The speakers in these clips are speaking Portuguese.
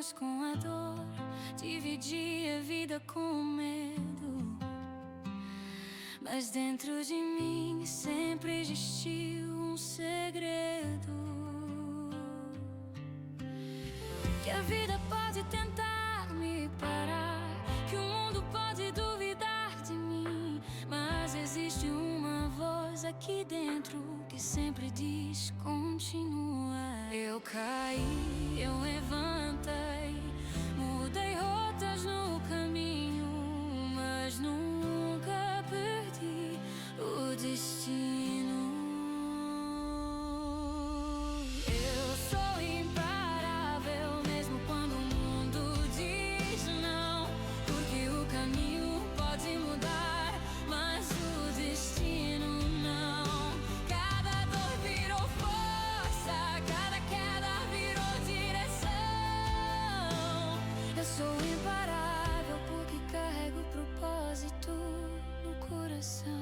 sonhos com a dor, dividi a vida com o medo. Mas dentro de mim sempre existiu um segredo: que a vida pode tentar me parar, que o mundo pode duvidar de mim, mas existe uma voz aqui dentro que sempre diz: continua. Eu caí, eu levantei, mudei rotas no caminho, mas nunca perdi o destino. Eu sou imparável mesmo quando o mundo diz não, porque o caminho pode mudar, mas o destino não. Cada dor virou força, cada queda virou direção. Eu sou imparável porque carrego o propósito no coração.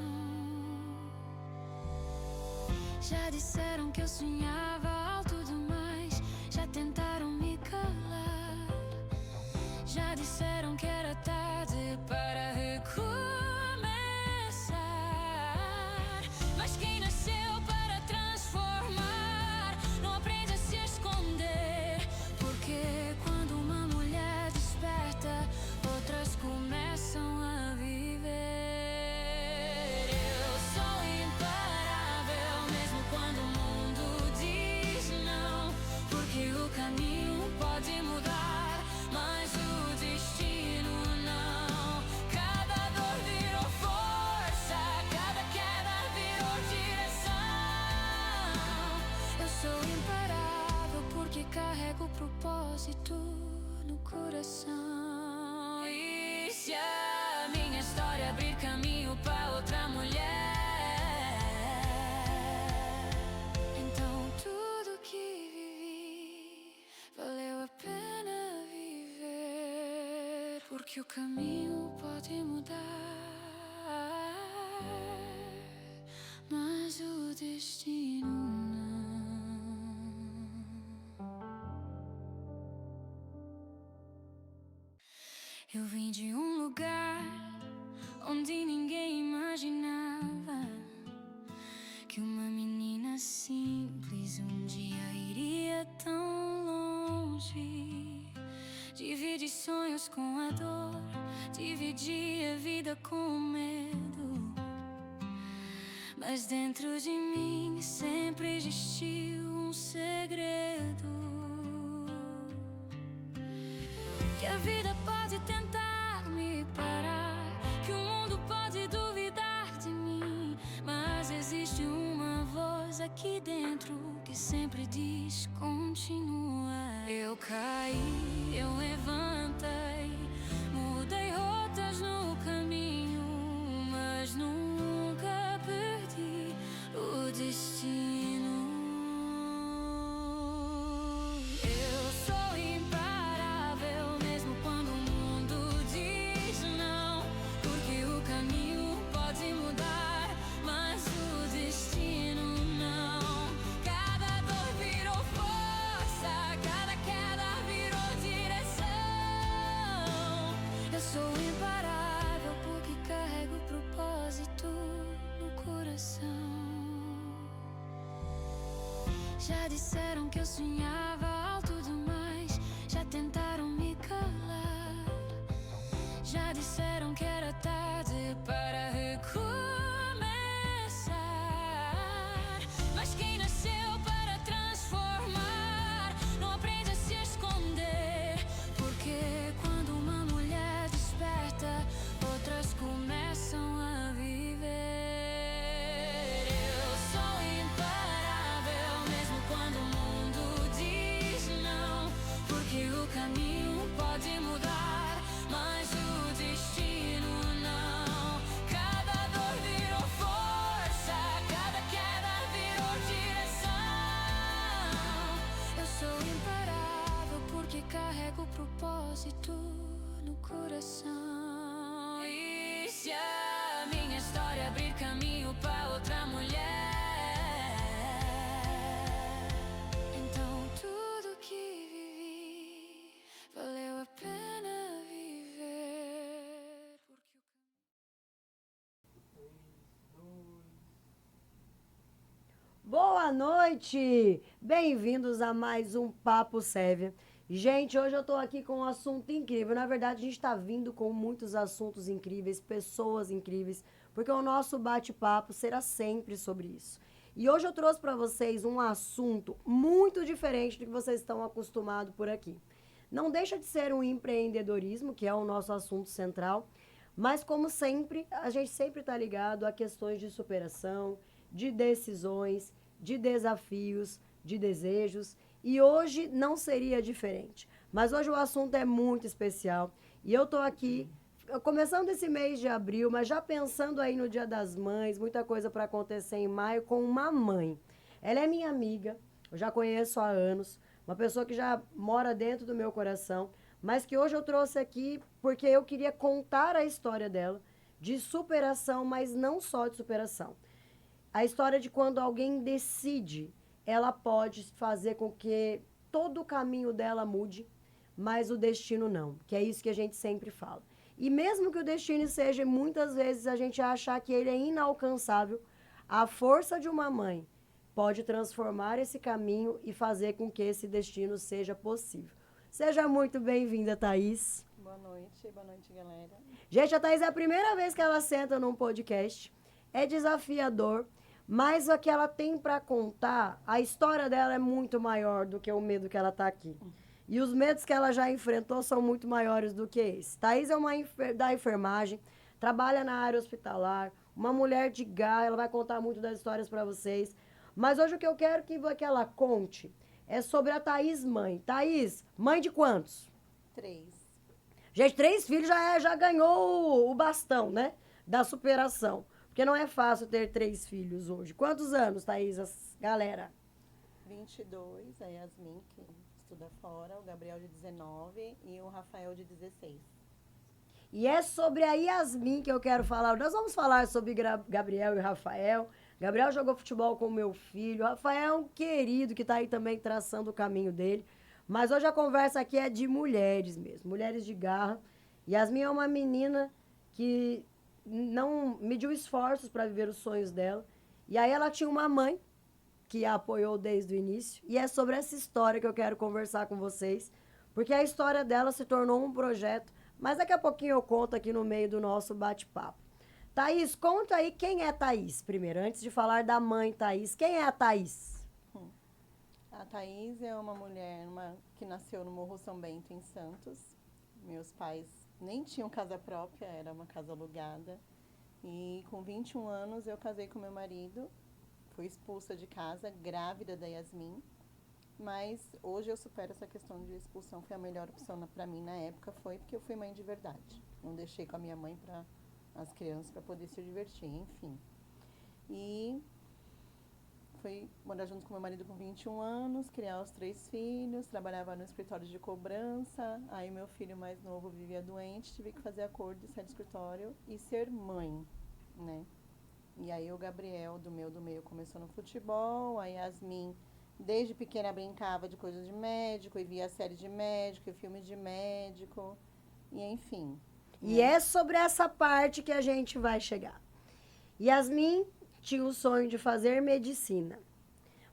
Já disseram que eu sonhava alto demais, já tentaram me calar, já disseram que era tarde para recomeçar. Mas quem nasceu para transformar não aprende a se esconder, porque quando uma mulher desperta, outras começam a viver. Eu sou imparável mesmo quando o mundo diz não, porque o caminho pode mudar, mas o destino não. Cada dor virou força, cada queda virou direção. Eu sou imparável porque carrego o propósito no coração. E se a minha história abrir caminho para outra mulher, então tudo que vivi valeu a pena viver, porque o caminho pode mudar, mas o destino não. Eu vim de um lugar onde ninguém imaginava que uma menina simples um dia iria tão longe. Dividi sonhos com a dor, dividi a vida com o medo, mas dentro de mim sempre existiu um segredo: que a vida pode tentar me parar, que o mundo pode duvidar de mim, mas existe uma voz aqui dentro que sempre diz: continua. Eu caí, eu levantei, mudei rotas no caminho, mas nunca perdi o destino. Eu sou imparável mesmo quando o mundo diz não, porque o caminho pode mudar, mas o destino não. Cada dor virou força, cada queda virou direção. Eu sou imparável porque carrego o propósito no coração. Já disseram que eu sonhava alto demais, já tentaram me calar, já disseram que era tarde para recomeçar. Mas quem nasceu para transformar não aprende a se esconder, porque quando uma mulher desperta, outras começam a viver. Eu sou imparável mesmo quando o mundo diz não, porque o caminho pode mudar, mas o destino não. Cada dor virou força, cada queda virou direção. Eu sou imparável porque carrego o propósito no coração. E se a minha história abrir caminho para outra mulher, então tudo que vivi noite! Bem-vindos a mais um Papo Sévia. Gente, hoje eu tô aqui com um assunto incrível. Na verdade, a gente tá vindo com muitos assuntos incríveis, pessoas incríveis, porque o nosso bate-papo será sempre sobre isso. E hoje eu trouxe para vocês um assunto muito diferente do que vocês estão acostumados por aqui. Não deixa de ser um empreendedorismo, que é o nosso assunto central, mas como sempre, a gente sempre está ligado a questões de superação, de decisões, de desafios, de desejos. E hoje não seria diferente. Mas hoje o assunto é muito especial. E eu estou aqui, começando esse mês de abril, mas já pensando aí no Dia das Mães, muita coisa para acontecer em maio, com uma mãe. Ela é minha amiga, eu já conheço há anos, uma pessoa que já mora dentro do meu coração, mas que hoje eu trouxe aqui porque eu queria contar a história dela, de superação, mas não só de superação. A história de quando alguém decide, ela pode fazer com que todo o caminho dela mude, mas o destino não, que é isso que a gente sempre fala. E mesmo que o destino seja, muitas vezes a gente achar que ele é inalcançável, a força de uma mãe pode transformar esse caminho e fazer com que esse destino seja possível. Seja muito bem-vinda, Thaís. Boa noite, galera. Gente, a Thaís é a primeira vez que ela senta num podcast. É desafiador, mas o que ela tem para contar, a história dela é muito maior do que o medo que ela tá aqui. E os medos que ela já enfrentou são muito maiores do que esse. Thaís é uma da enfermagem, trabalha na área hospitalar, uma mulher de garra, ela vai contar muito das histórias para vocês. Mas hoje o que eu quero que ela conte é sobre a Thaís mãe. Thaís, mãe de quantos? 3. Gente, 3 filhos já ganhou o bastão, né? Da superação. Porque não é fácil ter 3 filhos hoje. Quantos anos, Thaís, galera? 22, a Yasmin, que estuda fora, o Gabriel de 19 e o Rafael de 16. E é sobre a Yasmin que eu quero falar. Nós vamos falar sobre Gabriel e Rafael. Gabriel jogou futebol com o meu filho. Rafael é um querido que está aí também traçando o caminho dele. Mas hoje a conversa aqui é de mulheres mesmo, mulheres de garra. Yasmin é uma menina que não mediu esforços para viver os sonhos dela. E aí ela tinha uma mãe que a apoiou desde o início. E é sobre essa história que eu quero conversar com vocês, porque a história dela se tornou um projeto, mas daqui a pouquinho eu conto aqui no meio do nosso bate-papo. Thaís, conta aí quem é Thaís primeiro, antes de falar da mãe Thaís. Quem é a Thaís? A Thaís é uma mulher que nasceu no Morro São Bento, em Santos. Meus pais nem tinham casa própria, era uma casa alugada. E com 21 anos eu casei com meu marido, fui expulsa de casa, grávida da Yasmin. Mas hoje eu supero essa questão de expulsão, foi a melhor opção para mim na época, foi porque eu fui mãe de verdade. Não deixei com a minha mãe para as crianças para poder se divertir, enfim. E fui morar junto com meu marido com 21 anos, criar os 3 filhos, trabalhava no escritório de cobrança, aí meu filho mais novo vivia doente, tive que fazer acordo de sair do escritório e ser mãe, né? E aí o Gabriel, do meio, começou no futebol, a Yasmin, desde pequena brincava de coisas de médico, e via série de médico, e filme de médico, e enfim. E é sobre essa parte que a gente vai chegar. Yasmin tinha o sonho de fazer medicina.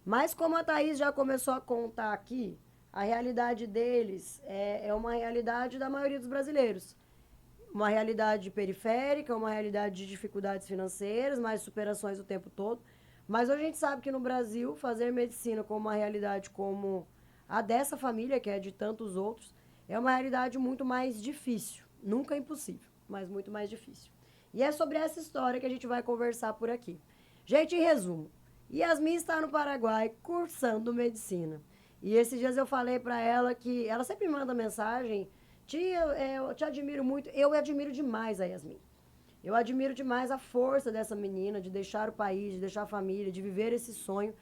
Mas como a Thaís já começou a contar aqui, a realidade deles é uma realidade da maioria dos brasileiros. Uma realidade periférica, uma realidade de dificuldades financeiras, mais superações o tempo todo. Mas hoje a gente sabe que no Brasil, fazer medicina com uma realidade como a dessa família, que é de tantos outros, é uma realidade muito mais difícil. Nunca impossível, mas muito mais difícil. E é sobre essa história que a gente vai conversar por aqui. Gente, em resumo, Yasmin está no Paraguai cursando medicina. E esses dias eu falei para ela que ela sempre me manda mensagem: tia, eu te admiro muito. Eu admiro demais a Yasmin. Eu admiro demais a força dessa menina de deixar o país, de deixar a família, de viver esse sonho.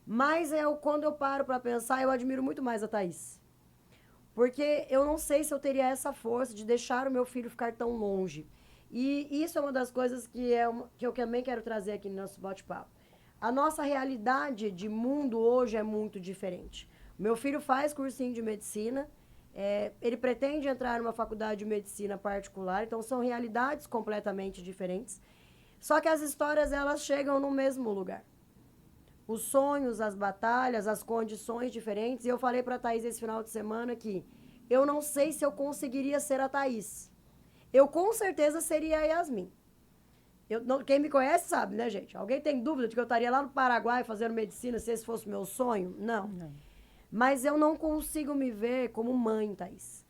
Mas quando eu paro para pensar, eu admiro muito mais a Thaís. Porque eu não sei se eu teria essa força de deixar o meu filho ficar tão longe. E isso é uma das coisas que eu também quero trazer aqui no nosso bate-papo. A nossa realidade de mundo hoje é muito diferente. Meu filho faz cursinho de medicina, ele pretende entrar numa faculdade de medicina particular, então são realidades completamente diferentes. Só que as histórias, elas chegam no mesmo lugar. os sonhos, as batalhas, as condições diferentes. E eu falei pra Thaís esse final de semana que eu não sei se eu conseguiria ser a Thaís. Eu com certeza seria a Yasmin. Quem me conhece sabe, né, gente? Alguém tem dúvida de que eu estaria lá no Paraguai fazendo medicina se esse fosse o meu sonho? Não. Mas eu não consigo me ver como mãe, Thaís.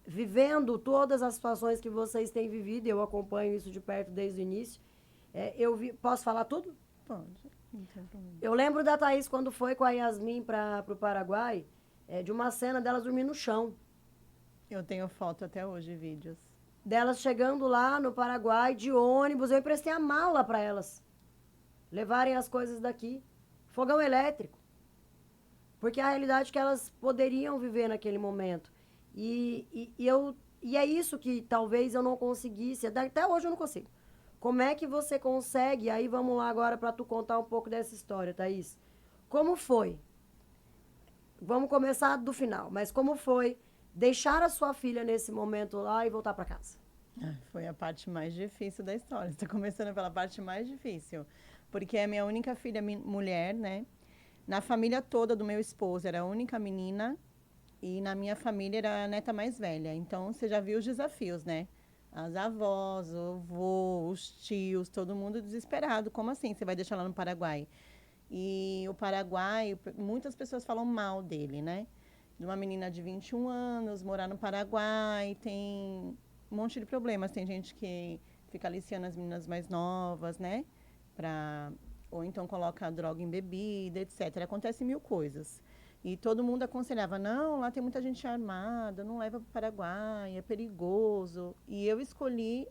Vivendo todas as situações que vocês têm vivido, eu acompanho isso de perto desde o início. Posso falar tudo? Pode, não tem problema. Eu lembro da Thaís quando foi com a Yasmin para o Paraguai, de uma cena delas dormindo no chão. Eu tenho foto até hoje, vídeos. Delas chegando lá no Paraguai de ônibus, eu emprestei a mala para elas levarem as coisas daqui. Fogão elétrico. Porque é a realidade que elas poderiam viver naquele momento. E é isso que talvez eu não conseguisse, até hoje eu não consigo. Como é que você consegue? Aí vamos lá agora para tu contar um pouco dessa história, Thaís. Como foi? Vamos começar do final, mas como foi deixar a sua filha nesse momento lá e voltar para casa? Foi a parte mais difícil da história. Estou começando pela parte mais difícil. Porque é a minha única filha mulher, né? Na família toda do meu esposo era a única menina. E na minha família era a neta mais velha. Então, você já viu os desafios, né? As avós, o avô, os tios, todo mundo desesperado. Como assim você vai deixar lá no Paraguai? E o Paraguai, muitas pessoas falam mal dele, né? De uma menina de 21 anos, morar no Paraguai, tem um monte de problemas. Tem gente que fica aliciando as meninas mais novas, né? Ou então coloca droga em bebida, etc. Acontece mil coisas. E todo mundo aconselhava, não, lá tem muita gente armada, não leva para o Paraguai, é perigoso. E eu escolhi,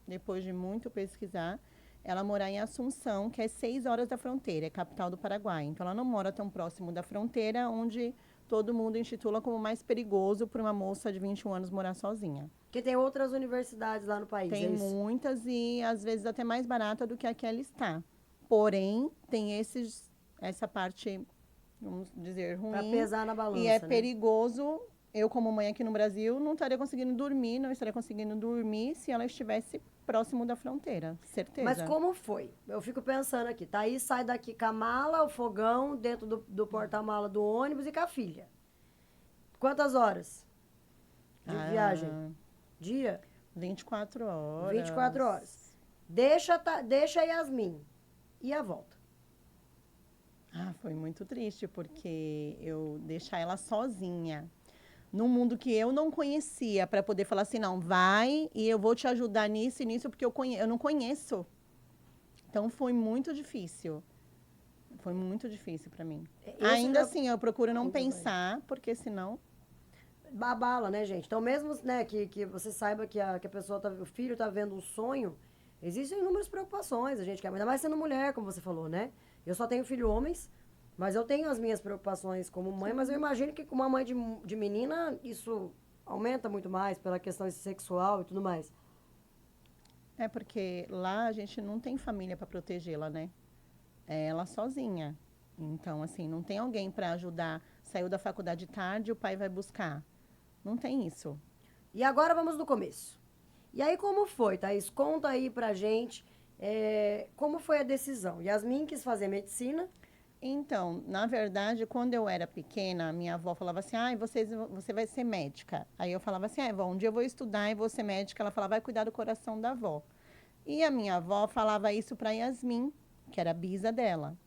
depois de muito pesquisar, ela morar em Assunção, que é 6 horas da fronteira, é capital do Paraguai. Então, ela não mora tão próximo da fronteira, onde todo mundo intitula como mais perigoso para uma moça de 21 anos morar sozinha. Porque tem outras universidades lá no país, Tem é isso? muitas e, às vezes, até mais barata do que a que ela está. Porém, tem essa parte, vamos dizer, ruim. Pra pesar na balança, E é né? perigoso. Eu, como mãe aqui no Brasil, não estaria conseguindo dormir, não estaria conseguindo dormir se ela estivesse próximo da fronteira, certeza. Mas como foi? Eu fico pensando aqui. Thaís sai daqui com a mala, o fogão, dentro do porta-mala do ônibus e com a filha. Quantas horas de viagem? Dia? 24 horas. 24 horas. Deixa a Yasmin. E a volta? Foi muito triste, porque eu deixar ela sozinha, num mundo que eu não conhecia, para poder falar assim, não, vai e eu vou te ajudar nisso e nisso, porque eu não conheço. Então, foi muito difícil. Foi muito difícil para mim. Ainda assim, eu procuro não pensar, porque senão... Babala, né, gente? Então, mesmo né, que você saiba que a pessoa, o filho tá vendo um sonho, existem inúmeras preocupações, a gente quer, ainda mais sendo mulher, como você falou, né? Eu só tenho filho homens, mas eu tenho as minhas preocupações como mãe, mas eu imagino que com uma mãe de menina, isso aumenta muito mais pela questão sexual e tudo mais. É porque lá a gente não tem família para protegê-la, né? É ela sozinha. Então, assim, não tem alguém para ajudar. Saiu da faculdade tarde, o pai vai buscar. Não tem isso. E agora vamos do começo. E aí, como foi, Thaís? Conta aí pra gente como foi a decisão. Yasmin quis fazer medicina. Então, na verdade, quando eu era pequena, minha avó falava assim, você vai ser médica. Aí eu falava assim, vó, um dia eu vou estudar e vou ser médica. Ela falava, vai cuidar do coração da avó. E a minha avó falava isso para Yasmin, que era a bisa dela.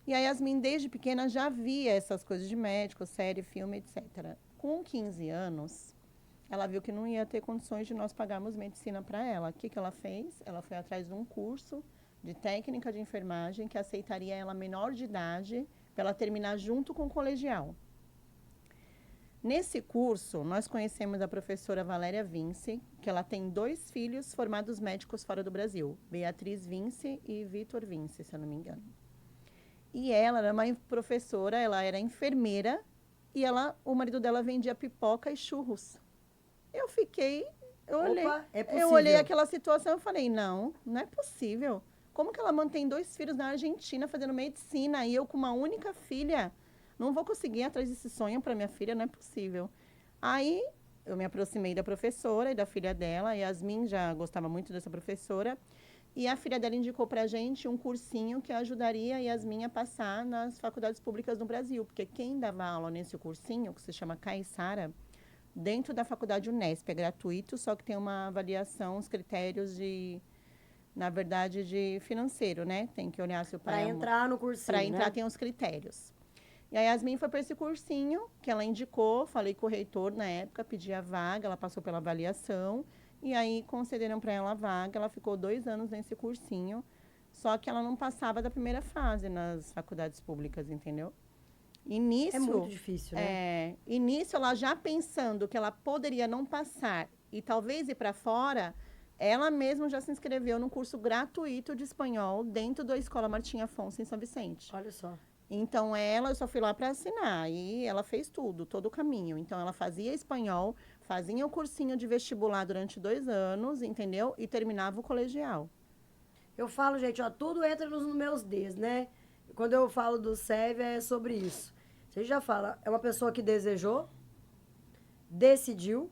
E a Yasmin, desde pequena, já via essas coisas de médico, série, filme, etc. Com 15 anos, ela viu que não ia ter condições de nós pagarmos medicina para ela. O que ela fez? Ela foi atrás de um curso de técnica de enfermagem que aceitaria ela menor de idade para ela terminar junto com o colegial. Nesse curso, nós conhecemos a professora Valéria Vince, que ela tem 2 filhos formados médicos fora do Brasil, Beatriz Vince e Vitor Vince, se eu não me engano. E ela era uma professora, ela era enfermeira e o marido dela vendia pipoca e churros. Eu olhei aquela situação e falei, não é possível. Como que ela mantém 2 filhos na Argentina fazendo medicina e eu com uma única filha? Não vou conseguir ir atrás desse sonho para minha filha, não é possível. Aí eu me aproximei da professora e da filha dela, Yasmin já gostava muito dessa professora, E a filha dela indicou pra gente um cursinho que ajudaria a Yasmin a passar nas faculdades públicas no Brasil. Porque quem dava aula nesse cursinho, que se chama Caiçara, dentro da faculdade Unesp, é gratuito, só que tem uma avaliação, os critérios na verdade, de financeiro, né? Tem que olhar se o pai... Para entrar no cursinho, Para entrar né? tem os critérios. E a Yasmin foi para esse cursinho que ela indicou, falei com o reitor na época, pedi a vaga, ela passou pela avaliação, e aí concederam para ela a vaga, ela ficou 2 anos nesse cursinho, só que ela não passava da primeira fase nas faculdades públicas, entendeu? E nisso... É muito difícil, né? E nisso, ela já pensando que ela poderia não passar e talvez ir para fora, ela mesma já se inscreveu num curso gratuito de espanhol dentro da Escola Martim Afonso, em São Vicente. Olha só. Então, eu só fui lá para assinar e ela fez tudo, todo o caminho. Então, ela fazia espanhol, fazia o cursinho de vestibular durante 2 anos, entendeu? E terminava o colegial. Eu falo, gente, ó, tudo entra nos meus Ds, né? Quando eu falo do SEV, é sobre isso. Você já fala, é uma pessoa que desejou, decidiu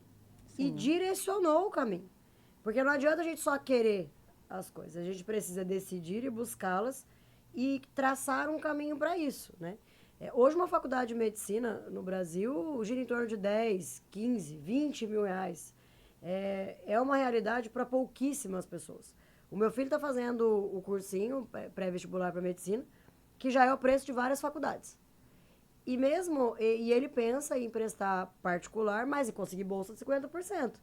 e direcionou o caminho. Porque não adianta a gente só querer as coisas. A gente precisa decidir e buscá-las e traçar um caminho para isso, né? Hoje, uma faculdade de medicina no Brasil gira em torno de 10, 15, 20 mil reais. É uma realidade para pouquíssimas pessoas. O meu filho está fazendo o cursinho pré-vestibular para medicina, que já é o preço de várias faculdades. E ele pensa em prestar particular, mas em conseguir bolsa de 50%.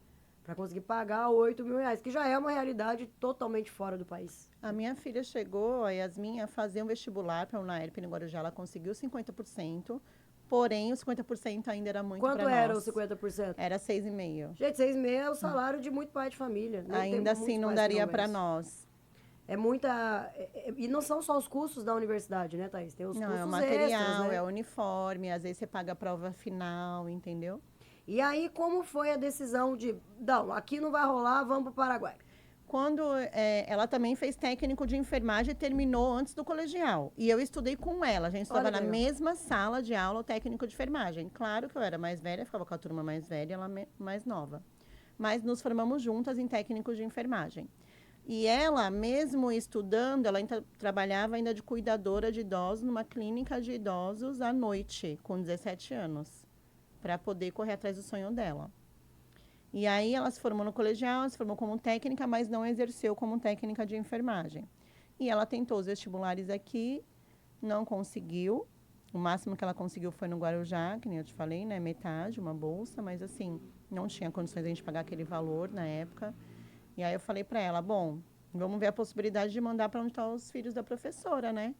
Para conseguir pagar 8 mil reais, que já é uma realidade totalmente fora do país. A minha filha chegou, a Yasmin, a fazer um vestibular para a UNAERP no Guarujá, ela conseguiu 50%, porém o 50% ainda era muito para nós. Quanto era os 50%? Era 6,5%. Gente, 6,5% é o salário de muito pai de família. Ainda assim não daria para nós. É muita... E não são só os custos da universidade, né, Thaís? Tem os custos é o material, extras, né? é o uniforme, às vezes você paga a prova final, entendeu? E aí, como foi a decisão de, não, aqui não vai rolar, vamos para o Paraguai? Quando ela também fez técnico de enfermagem e terminou antes do colegial. E eu estudei com ela, a gente estava na mesma sala de aula, o técnico de enfermagem. Claro que eu era mais velha, ficava com a turma mais velha, ela mais nova. Mas nos formamos juntas em técnicos de enfermagem. E ela, mesmo estudando, ela trabalhava ainda de cuidadora de idosos numa clínica de idosos à noite, com 17 anos. Para poder correr atrás do sonho dela. E aí ela se formou no colegial, ela se formou como técnica, mas não exerceu como técnica de enfermagem. E ela tentou os vestibulares aqui, não conseguiu. O máximo que ela conseguiu foi no Guarujá, que nem eu te falei, né? Metade, uma bolsa, mas assim, não tinha condições de a gente pagar aquele valor na época. E aí eu falei para ela, bom, vamos ver a possibilidade de mandar para onde estão os filhos da professora, né?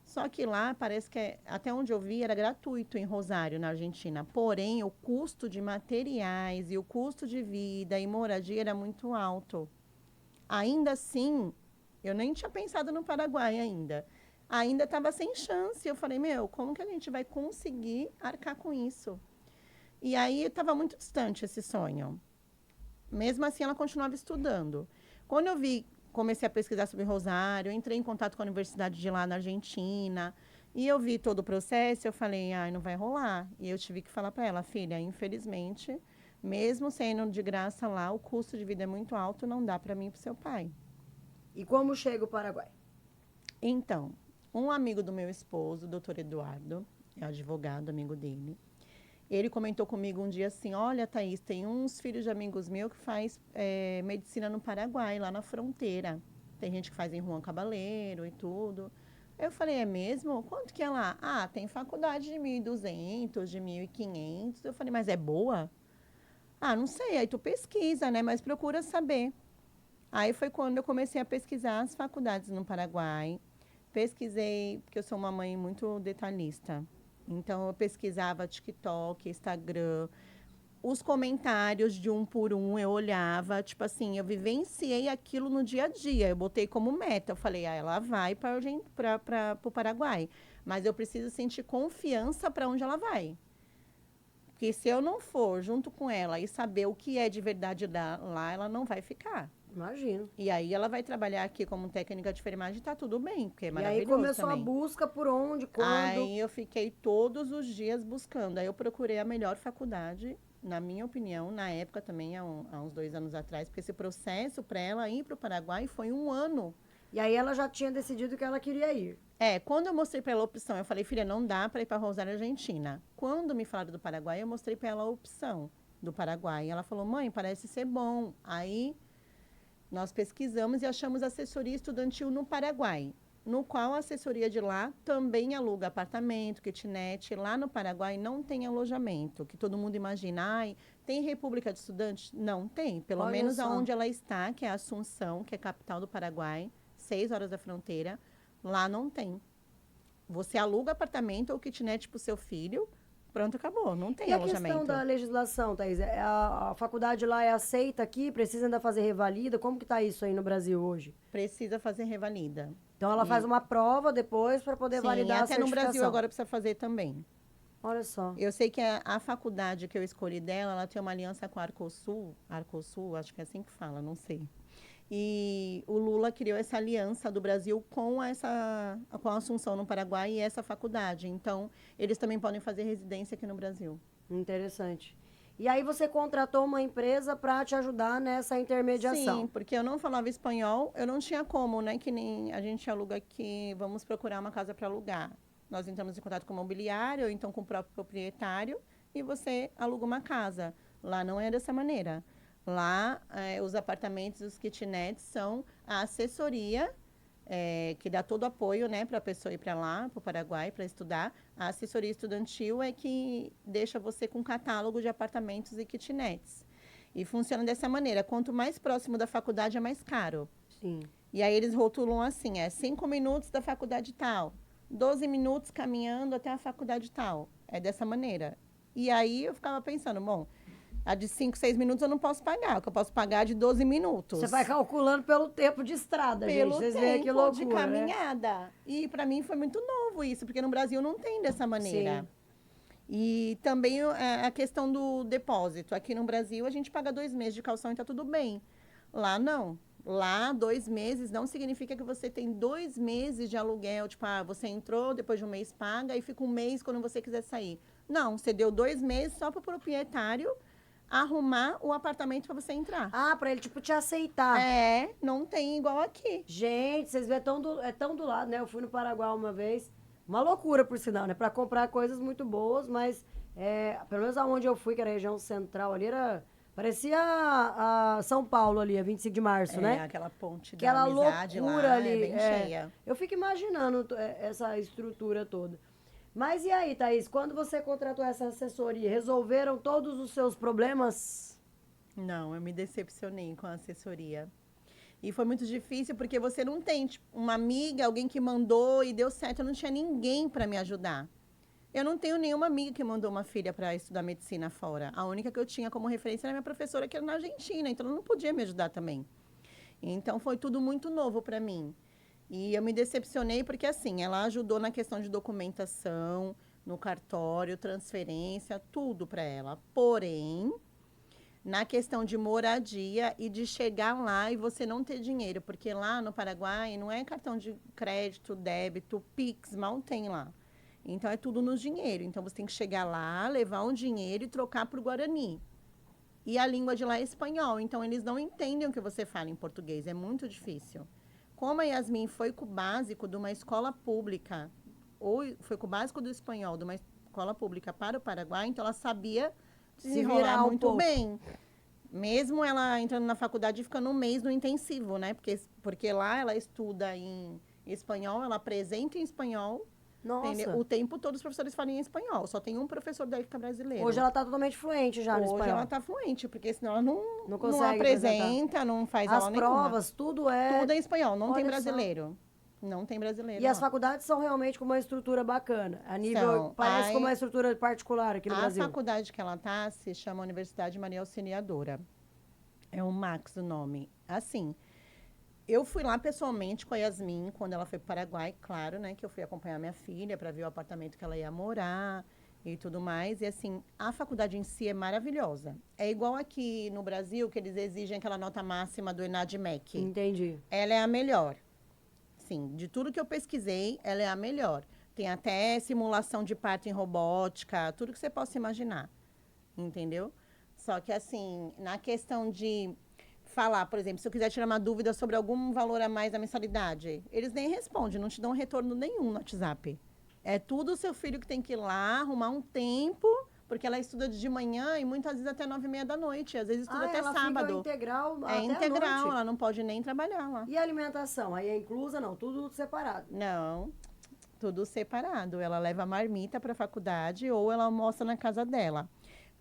Só que lá parece que, até onde eu vi, era gratuito em Rosário, na Argentina. Porém, o custo de materiais e o custo de vida e moradia era muito alto. Ainda assim, eu nem tinha pensado no Paraguai ainda. Ainda estava sem chance. Eu falei, como que a gente vai conseguir arcar com isso? E aí, estava muito distante esse sonho. Mesmo assim, ela continuava estudando. Quando eu comecei a pesquisar sobre Rosário, entrei em contato com a universidade de lá na Argentina, e eu vi todo o processo, eu falei, não vai rolar. E eu tive que falar para ela, filha, infelizmente, mesmo sendo de graça lá, o custo de vida é muito alto, não dá para mim e para o seu pai. E como chega o Paraguai? Então, um amigo do meu esposo, o doutor Eduardo, é advogado, amigo dele, ele comentou comigo um dia assim, olha, Thaís, tem uns filhos de amigos meus que faz medicina no Paraguai, lá na fronteira. Tem gente que faz em Juan Cabaleiro e tudo. Eu falei, é mesmo? Quanto que é lá? Tem faculdade de 1.200, de 1.500. Eu falei, mas é boa? Não sei, aí tu pesquisa, né? Mas procura saber. Aí foi quando eu comecei a pesquisar as faculdades no Paraguai. Pesquisei, porque eu sou uma mãe muito detalhista. Então, eu pesquisava TikTok, Instagram, os comentários de um por um, eu olhava, tipo assim, eu vivenciei aquilo no dia a dia, eu botei como meta, eu falei, ela vai para o Paraguai, mas eu preciso sentir confiança para onde ela vai. Porque se eu não for junto com ela e saber o que é de verdade lá, ela não vai ficar. Imagino. E aí ela vai trabalhar aqui como técnica de enfermagem e tá tudo bem, porque é maravilhoso. E aí começou também a busca por onde, quando. Aí eu fiquei todos os dias buscando. Aí eu procurei a melhor faculdade, na minha opinião, na época também, há uns 2 anos atrás, porque esse processo para ela ir para o Paraguai foi 1 ano E aí ela já tinha decidido que ela queria ir. Quando eu mostrei para ela a opção, eu falei, filha, não dá para ir para Rosário, Argentina. Quando me falaram do Paraguai, eu mostrei para ela a opção do Paraguai. E ela falou, mãe, parece ser bom. Aí nós pesquisamos e achamos assessoria estudantil no Paraguai, no qual a assessoria de lá também aluga apartamento, kitnet. Lá no Paraguai não tem alojamento, que todo mundo imagina. Ai, tem república de estudantes? Não tem. Pelo Olha menos só. aonde ela está, que é Assunção, que é a capital do Paraguai, 6 horas da fronteira, lá não tem. Você aluga apartamento ou kitnet para o seu filho, pronto, acabou. Não tem E a alojamento. questão da legislação, Thaís? A faculdade lá é aceita aqui? Precisa ainda fazer revalida? Como que tá isso aí no Brasil hoje? Precisa fazer revalida. Então ela faz uma prova depois para poder Sim, validar a até no certificação. Brasil agora precisa fazer também. Olha só. Eu sei que a faculdade que eu escolhi dela, ela tem uma aliança com a Arcosul, acho que é assim que fala, não sei. E o Lula criou essa aliança do Brasil com a Assunção no Paraguai e essa faculdade. Então, eles também podem fazer residência aqui no Brasil. Interessante. E aí você contratou uma empresa para te ajudar nessa intermediação. Sim, porque eu não falava espanhol, eu não tinha como, né? Que nem a gente aluga aqui, vamos procurar uma casa para alugar. Nós entramos em contato com o mobiliário, ou então com o próprio proprietário, e você aluga uma casa. Lá não é dessa maneira. Lá, os apartamentos, os kitnets são a assessoria, que dá todo o apoio, né, para a pessoa ir para lá, para o Paraguai, para estudar. A assessoria estudantil é que deixa você com um catálogo de apartamentos e kitnets. E funciona dessa maneira. Quanto mais próximo da faculdade, é mais caro. Sim. E aí eles rotulam assim, 5 minutos da faculdade tal, 12 minutos caminhando até a faculdade tal. É dessa maneira. E aí eu ficava pensando, bom, a de 5, 6 minutos eu não posso pagar, o que eu posso pagar é de 12 minutos. Você vai calculando pelo tempo de estrada, Pelo gente. Vocês veem que loucura, de né? caminhada. E para mim foi muito novo isso, porque no Brasil não tem dessa maneira. Sim. E também a questão do depósito. Aqui no Brasil a gente paga 2 meses de calção e tá tudo bem. Lá não. Lá, 2 meses não significa que você tem 2 meses de aluguel. Tipo, você entrou, depois de um mês paga e fica um mês quando você quiser sair. Não, você deu 2 meses só para o proprietário arrumar o apartamento para você entrar. Para ele, tipo, te aceitar. Não tem igual aqui. Gente, vocês veem, é tão do lado, né? Eu fui no Paraguai uma vez. Uma loucura, por sinal, né? Pra comprar coisas muito boas, mas pelo menos aonde eu fui, que era a região central ali, parecia a São Paulo ali, a 25 de março, né? Aquela ponte Aquela da amizade loucura lá, ali. bem cheia. Eu fico imaginando essa estrutura toda. Mas e aí, Thaís, quando você contratou essa assessoria, resolveram todos os seus problemas? Não, eu me decepcionei com a assessoria. E foi muito difícil porque você não tem tipo, uma amiga, alguém que mandou e deu certo. Eu não tinha ninguém para me ajudar. Eu não tenho nenhuma amiga que mandou uma filha para estudar medicina fora. A única que eu tinha como referência era minha professora, que era na Argentina. Então, ela não podia me ajudar também. Então, foi tudo muito novo para mim. E eu me decepcionei porque, assim, ela ajudou na questão de documentação, no cartório, transferência, tudo para ela. Porém, na questão de moradia e de chegar lá e você não ter dinheiro. Porque lá no Paraguai não é cartão de crédito, débito, Pix, mal tem lá. Então, é tudo no dinheiro. Então, você tem que chegar lá, levar um dinheiro e trocar por Guarani. E a língua de lá é espanhol. Então, eles não entendem o que você fala em português. É muito difícil. Como a Yasmin foi com o básico de uma escola pública, ou foi com o básico do espanhol de uma escola pública para o Paraguai, então ela sabia se enrolar muito bem. Mesmo ela entrando na faculdade e ficando um mês no intensivo, né? Porque lá ela estuda em espanhol, ela apresenta em espanhol. Nossa. Entendeu? O tempo todo os professores falam em espanhol. Só tem um professor daí que é brasileiro. Hoje ela tá totalmente fluente já no espanhol. Hoje ela tá fluente, porque senão ela não consegue apresenta, não faz as aula provas, nenhuma. tudo é... Tudo é em espanhol, não tem Olha brasileiro. Não tem brasileiro. E as faculdades são realmente com uma estrutura bacana. A nível, parece com uma estrutura particular aqui no Brasil. A faculdade que ela tá se chama Universidade Maria Auxiliadora. É o Max o nome. Assim, eu fui lá pessoalmente com a Yasmin, quando ela foi para o Paraguai, claro, né? Que eu fui acompanhar minha filha para ver o apartamento que ela ia morar e tudo mais. E, assim, a faculdade em si é maravilhosa. É igual aqui no Brasil, que eles exigem aquela nota máxima do ENADMEC. Entendi. Ela é a melhor. Sim, de tudo que eu pesquisei, ela é a melhor. Tem até simulação de parto em robótica, tudo que você possa imaginar. Entendeu? Só que, assim, na questão de falar, por exemplo, se eu quiser tirar uma dúvida sobre algum valor a mais da mensalidade, eles nem respondem, não te dão retorno nenhum no WhatsApp. É tudo o seu filho que tem que ir lá, arrumar um tempo, porque ela estuda de manhã e muitas vezes até 9h30 da noite, às vezes estuda até ela sábado. fica integral É até integral, a noite. ela não pode nem trabalhar lá. E a alimentação? Aí é inclusa? Não, tudo separado. Não, tudo separado. Ela leva a marmita para a faculdade ou ela almoça na casa dela.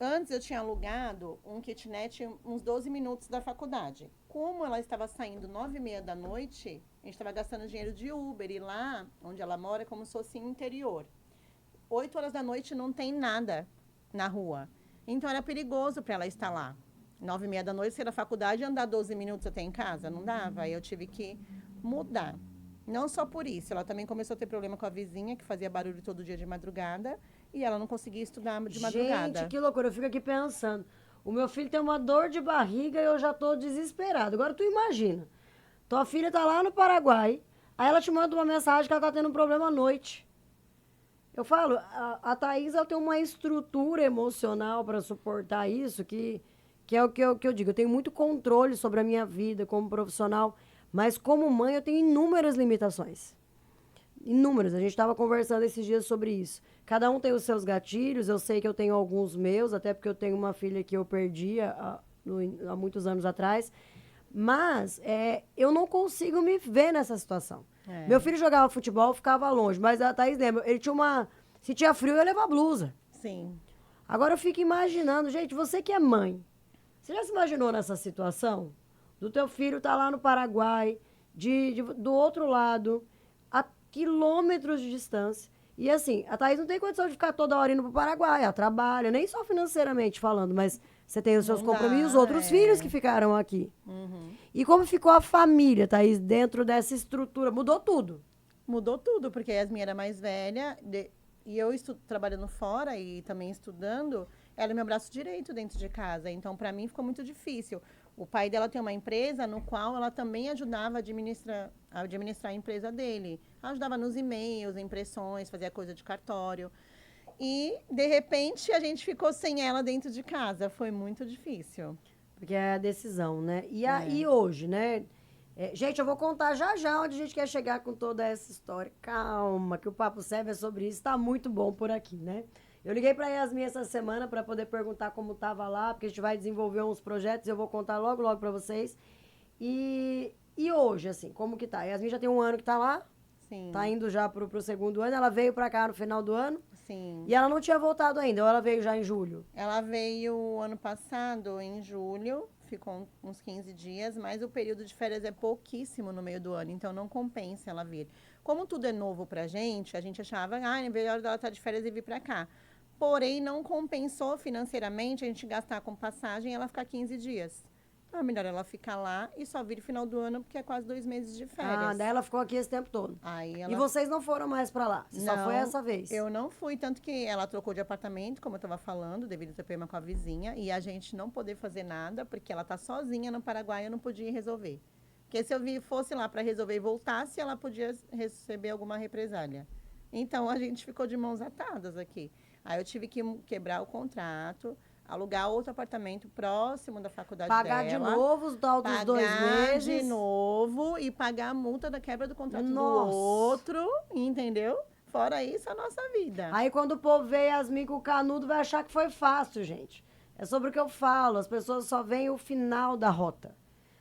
Antes eu tinha alugado um kitnet uns 12 minutos da faculdade. Como ela estava saindo 9h30 da noite, a gente estava gastando dinheiro de Uber. E lá, onde ela mora, é como se fosse no interior. 8 horas da noite não tem nada na rua. Então era perigoso para ela estar lá. 9h30 da noite, sair da faculdade e andar 12 minutos até em casa. Não dava. Aí eu tive que mudar. Não só por isso, ela também começou a ter problema com a vizinha, que fazia barulho todo dia de madrugada, e ela não conseguia estudar de madrugada. Gente, que loucura, eu fico aqui pensando. O meu filho tem uma dor de barriga e eu já tô desesperado. Agora tu imagina, tua filha tá lá no Paraguai, aí ela te manda uma mensagem que ela tá tendo um problema à noite. Eu falo, a Thaís, ela tem uma estrutura emocional para suportar isso, que é o que eu digo. Eu tenho muito controle sobre a minha vida como profissional, mas como mãe eu tenho inúmeras limitações. Inúmeras. A gente estava conversando esses dias sobre isso. Cada um tem os seus gatilhos. Eu sei que eu tenho alguns meus, até porque eu tenho uma filha que eu perdi há muitos anos atrás. Mas eu não consigo me ver nessa situação. Meu filho jogava futebol, ficava longe. Mas a Thaís lembra, ele tinha se tinha frio, eu ia levar blusa. Sim. Agora eu fico imaginando, gente, você que é mãe, você já se imaginou nessa situação? Do teu filho tá lá no Paraguai, do outro lado, a quilômetros de distância. E assim, a Thaís não tem condição de ficar toda hora indo pro Paraguai, ela trabalha, nem só financeiramente falando, mas você tem os seus compromissos, outros filhos que ficaram aqui. Uhum. E como ficou a família, Thaís, dentro dessa estrutura? Mudou tudo. Mudou tudo, porque a Yasmin era mais velha, e eu trabalhando fora e também estudando, ela é meu braço direito dentro de casa. Então, para mim, ficou muito difícil. O pai dela tem uma empresa no qual ela também ajudava a administrar a empresa dele. Ajudava nos e-mails, impressões, fazia coisa de cartório. E, de repente, a gente ficou sem ela dentro de casa. Foi muito difícil. Porque é a decisão, né? E hoje, né? Gente, eu vou contar já onde a gente quer chegar com toda essa história. Calma, que o Papo Serve é sobre isso. Tá muito bom por aqui, né? Eu liguei pra Yasmin essa semana para poder perguntar como tava lá, porque a gente vai desenvolver uns projetos e eu vou contar logo pra vocês. E hoje, assim, como que tá? A Yasmin já tem 1 ano que tá lá. Sim. Tá indo já pro 2º ano. Ela veio pra cá no final do ano. Sim. E ela não tinha voltado ainda, ou ela veio já em julho? Ela veio ano passado, em julho, ficou uns 15 dias, mas o período de férias é pouquíssimo no meio do ano, então não compensa ela vir. Como tudo é novo pra gente, a gente achava, é melhor ela estar de férias e vir pra cá. Porém, não compensou financeiramente a gente gastar com passagem e ela ficar 15 dias. Então, é melhor ela ficar lá e só vir no final do ano, porque é quase 2 meses de férias. Daí ela ficou aqui esse tempo todo. Aí E vocês não foram mais pra lá? Você só foi essa vez? Eu não fui, tanto que ela trocou de apartamento, como eu estava falando, devido ter problema com a vizinha, e a gente não poder fazer nada, porque ela tá sozinha no Paraguai, eu não podia resolver. Porque se eu fosse lá para resolver e voltasse, ela podia receber alguma represália. Então, a gente ficou de mãos atadas aqui. Aí eu tive que quebrar o contrato, alugar outro apartamento próximo da faculdade dela. Pagar de novo os tal dos 2 meses. Pagar de novo e pagar a multa da quebra do contrato do outro, entendeu? Fora isso, a nossa vida. Aí quando o povo vê Yasmin com o canudo, vai achar que foi fácil, gente. É sobre o que eu falo, as pessoas só veem o final da rota.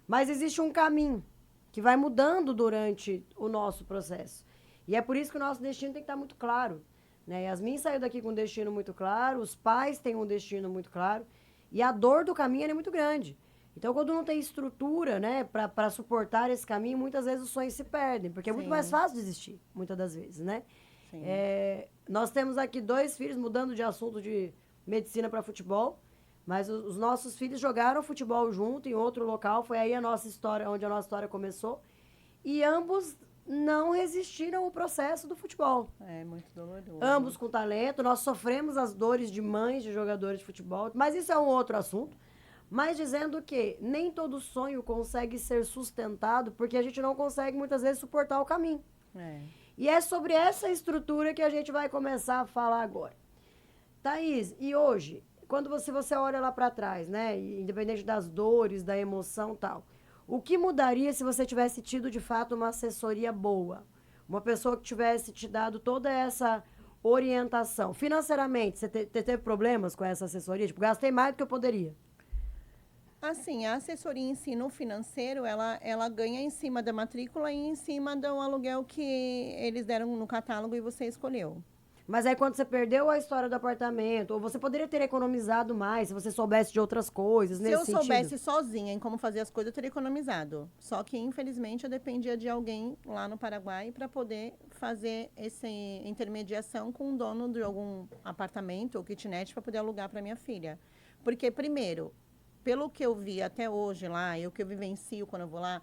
Mas existe um caminho que vai mudando durante o nosso processo. E é por isso que o nosso destino tem que estar muito claro. Né? Yasmin saiu daqui com um destino muito claro, os pais têm um destino muito claro, e a dor do caminho é muito grande. Então, quando não tem estrutura, né, para suportar esse caminho, muitas vezes os sonhos se perdem, porque é muito mais fácil desistir, muitas das vezes, né? Nós temos aqui 2 filhos, mudando de assunto de medicina para futebol, mas os nossos filhos jogaram futebol junto em outro local, foi aí a nossa história, onde a nossa história começou, e ambos não resistiram ao processo do futebol. É muito doloroso. Ambos com talento, nós sofremos as dores de mães de jogadores de futebol, mas isso é um outro assunto. Mas dizendo que nem todo sonho consegue ser sustentado, porque a gente não consegue muitas vezes suportar o caminho. E é sobre essa estrutura que a gente vai começar a falar agora. Thaís, e hoje, quando você olha lá para trás, né? Independente das dores, da emoção e tal, o que mudaria se você tivesse tido, de fato, uma assessoria boa? Uma pessoa que tivesse te dado toda essa orientação. Financeiramente, você teve problemas com essa assessoria? Tipo, gastei mais do que eu poderia. Assim, a assessoria em si, no financeiro, ela ganha em cima da matrícula e em cima do aluguel que eles deram no catálogo e você escolheu. Mas aí quando você perdeu a história do apartamento, ou você poderia ter economizado mais se você soubesse de outras coisas, Se nesse eu sentido? soubesse sozinha em como fazer as coisas, eu teria economizado. Só que, infelizmente, eu dependia de alguém lá no Paraguai para poder fazer essa intermediação com o dono de algum apartamento ou kitnet para poder alugar para minha filha. Porque, primeiro, pelo que eu vi até hoje lá, e o que eu vivencio quando eu vou lá,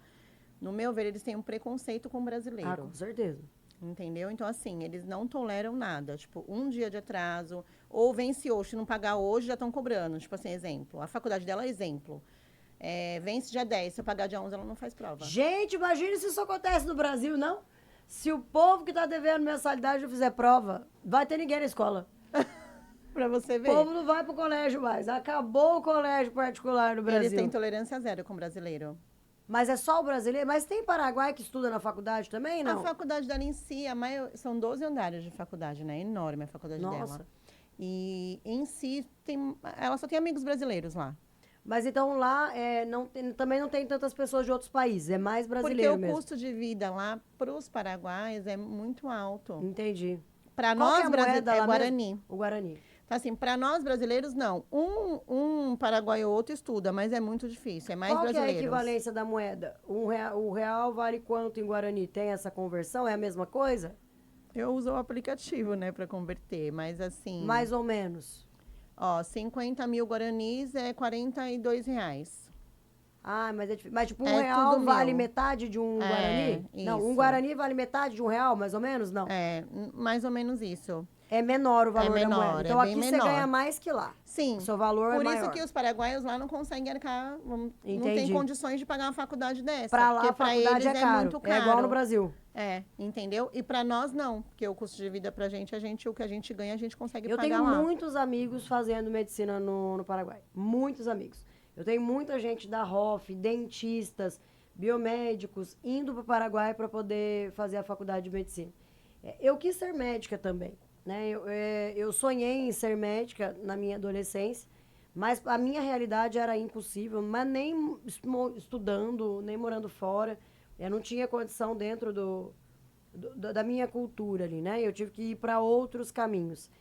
no meu ver, eles têm um preconceito com o brasileiro. Ah, com certeza. Entendeu? Então, assim, eles não toleram nada. Tipo, um dia de atraso, ou vence hoje, se não pagar hoje, já estão cobrando. Tipo assim, exemplo. A faculdade dela é exemplo. Vence dia 10, se eu pagar dia 11, ela não faz prova. Gente, imagine se isso acontece no Brasil, não? Se o povo que tá devendo mensalidade não fizer prova, vai ter ninguém na escola. Pra você O ver. povo não vai pro colégio mais. Acabou o colégio particular no Brasil. Eles têm tolerância zero com o brasileiro. Mas é só o brasileiro? Mas tem Paraguai que estuda na faculdade também, não? A faculdade dela em si, são 12 andares de faculdade, né? Enorme a faculdade Nossa. dela. E em si, ela só tem amigos brasileiros lá. Mas então lá também não tem tantas pessoas de outros países, é mais brasileiro Porque o mesmo. custo de vida lá para os paraguaios é muito alto. Entendi. Para Qual que é nós a moeda brasileiros, lá é mesmo? Guarani. O Guarani. Então, assim, para nós brasileiros, não. Um paraguaio ou outro estuda, mas é muito difícil. É mais Qual que é a brasileiros. equivalência da moeda? O real vale quanto em Guarani? Tem essa conversão? É a mesma coisa? Eu uso o aplicativo, né, para converter, mas assim... Mais ou menos. Ó, 50 mil guaranis é R$ 42. Ah, mas é difícil. Mas tipo, um É real tudo vale mil. metade de um Guarani? Não, um isso. Guarani vale metade de um real, mais ou menos? Não. Mais ou menos isso. É menor o valor da menor, moeda. é Então bem aqui você menor. ganha mais que lá. Sim. O seu valor é Por maior. isso que os paraguaios lá não conseguem arcar, não tem Entendi. condições de pagar uma faculdade dessa. Pra lá porque a pra faculdade eles é caro. muito caro. É igual no Brasil. Entendeu? E para nós não, porque o custo de vida pra gente, o que a gente ganha, a gente consegue Eu pagar tenho lá. muitos amigos fazendo medicina no Paraguai. Muitos amigos. Eu tenho muita gente da ROF, dentistas, biomédicos, indo para o Paraguai para poder fazer a faculdade de medicina. Eu quis ser médica também, né? Eu sonhei em ser médica na minha adolescência, mas a minha realidade era impossível, mas nem estudando, nem morando fora. Eu não tinha condição dentro da minha cultura ali, né? Eu tive que ir para outros caminhos.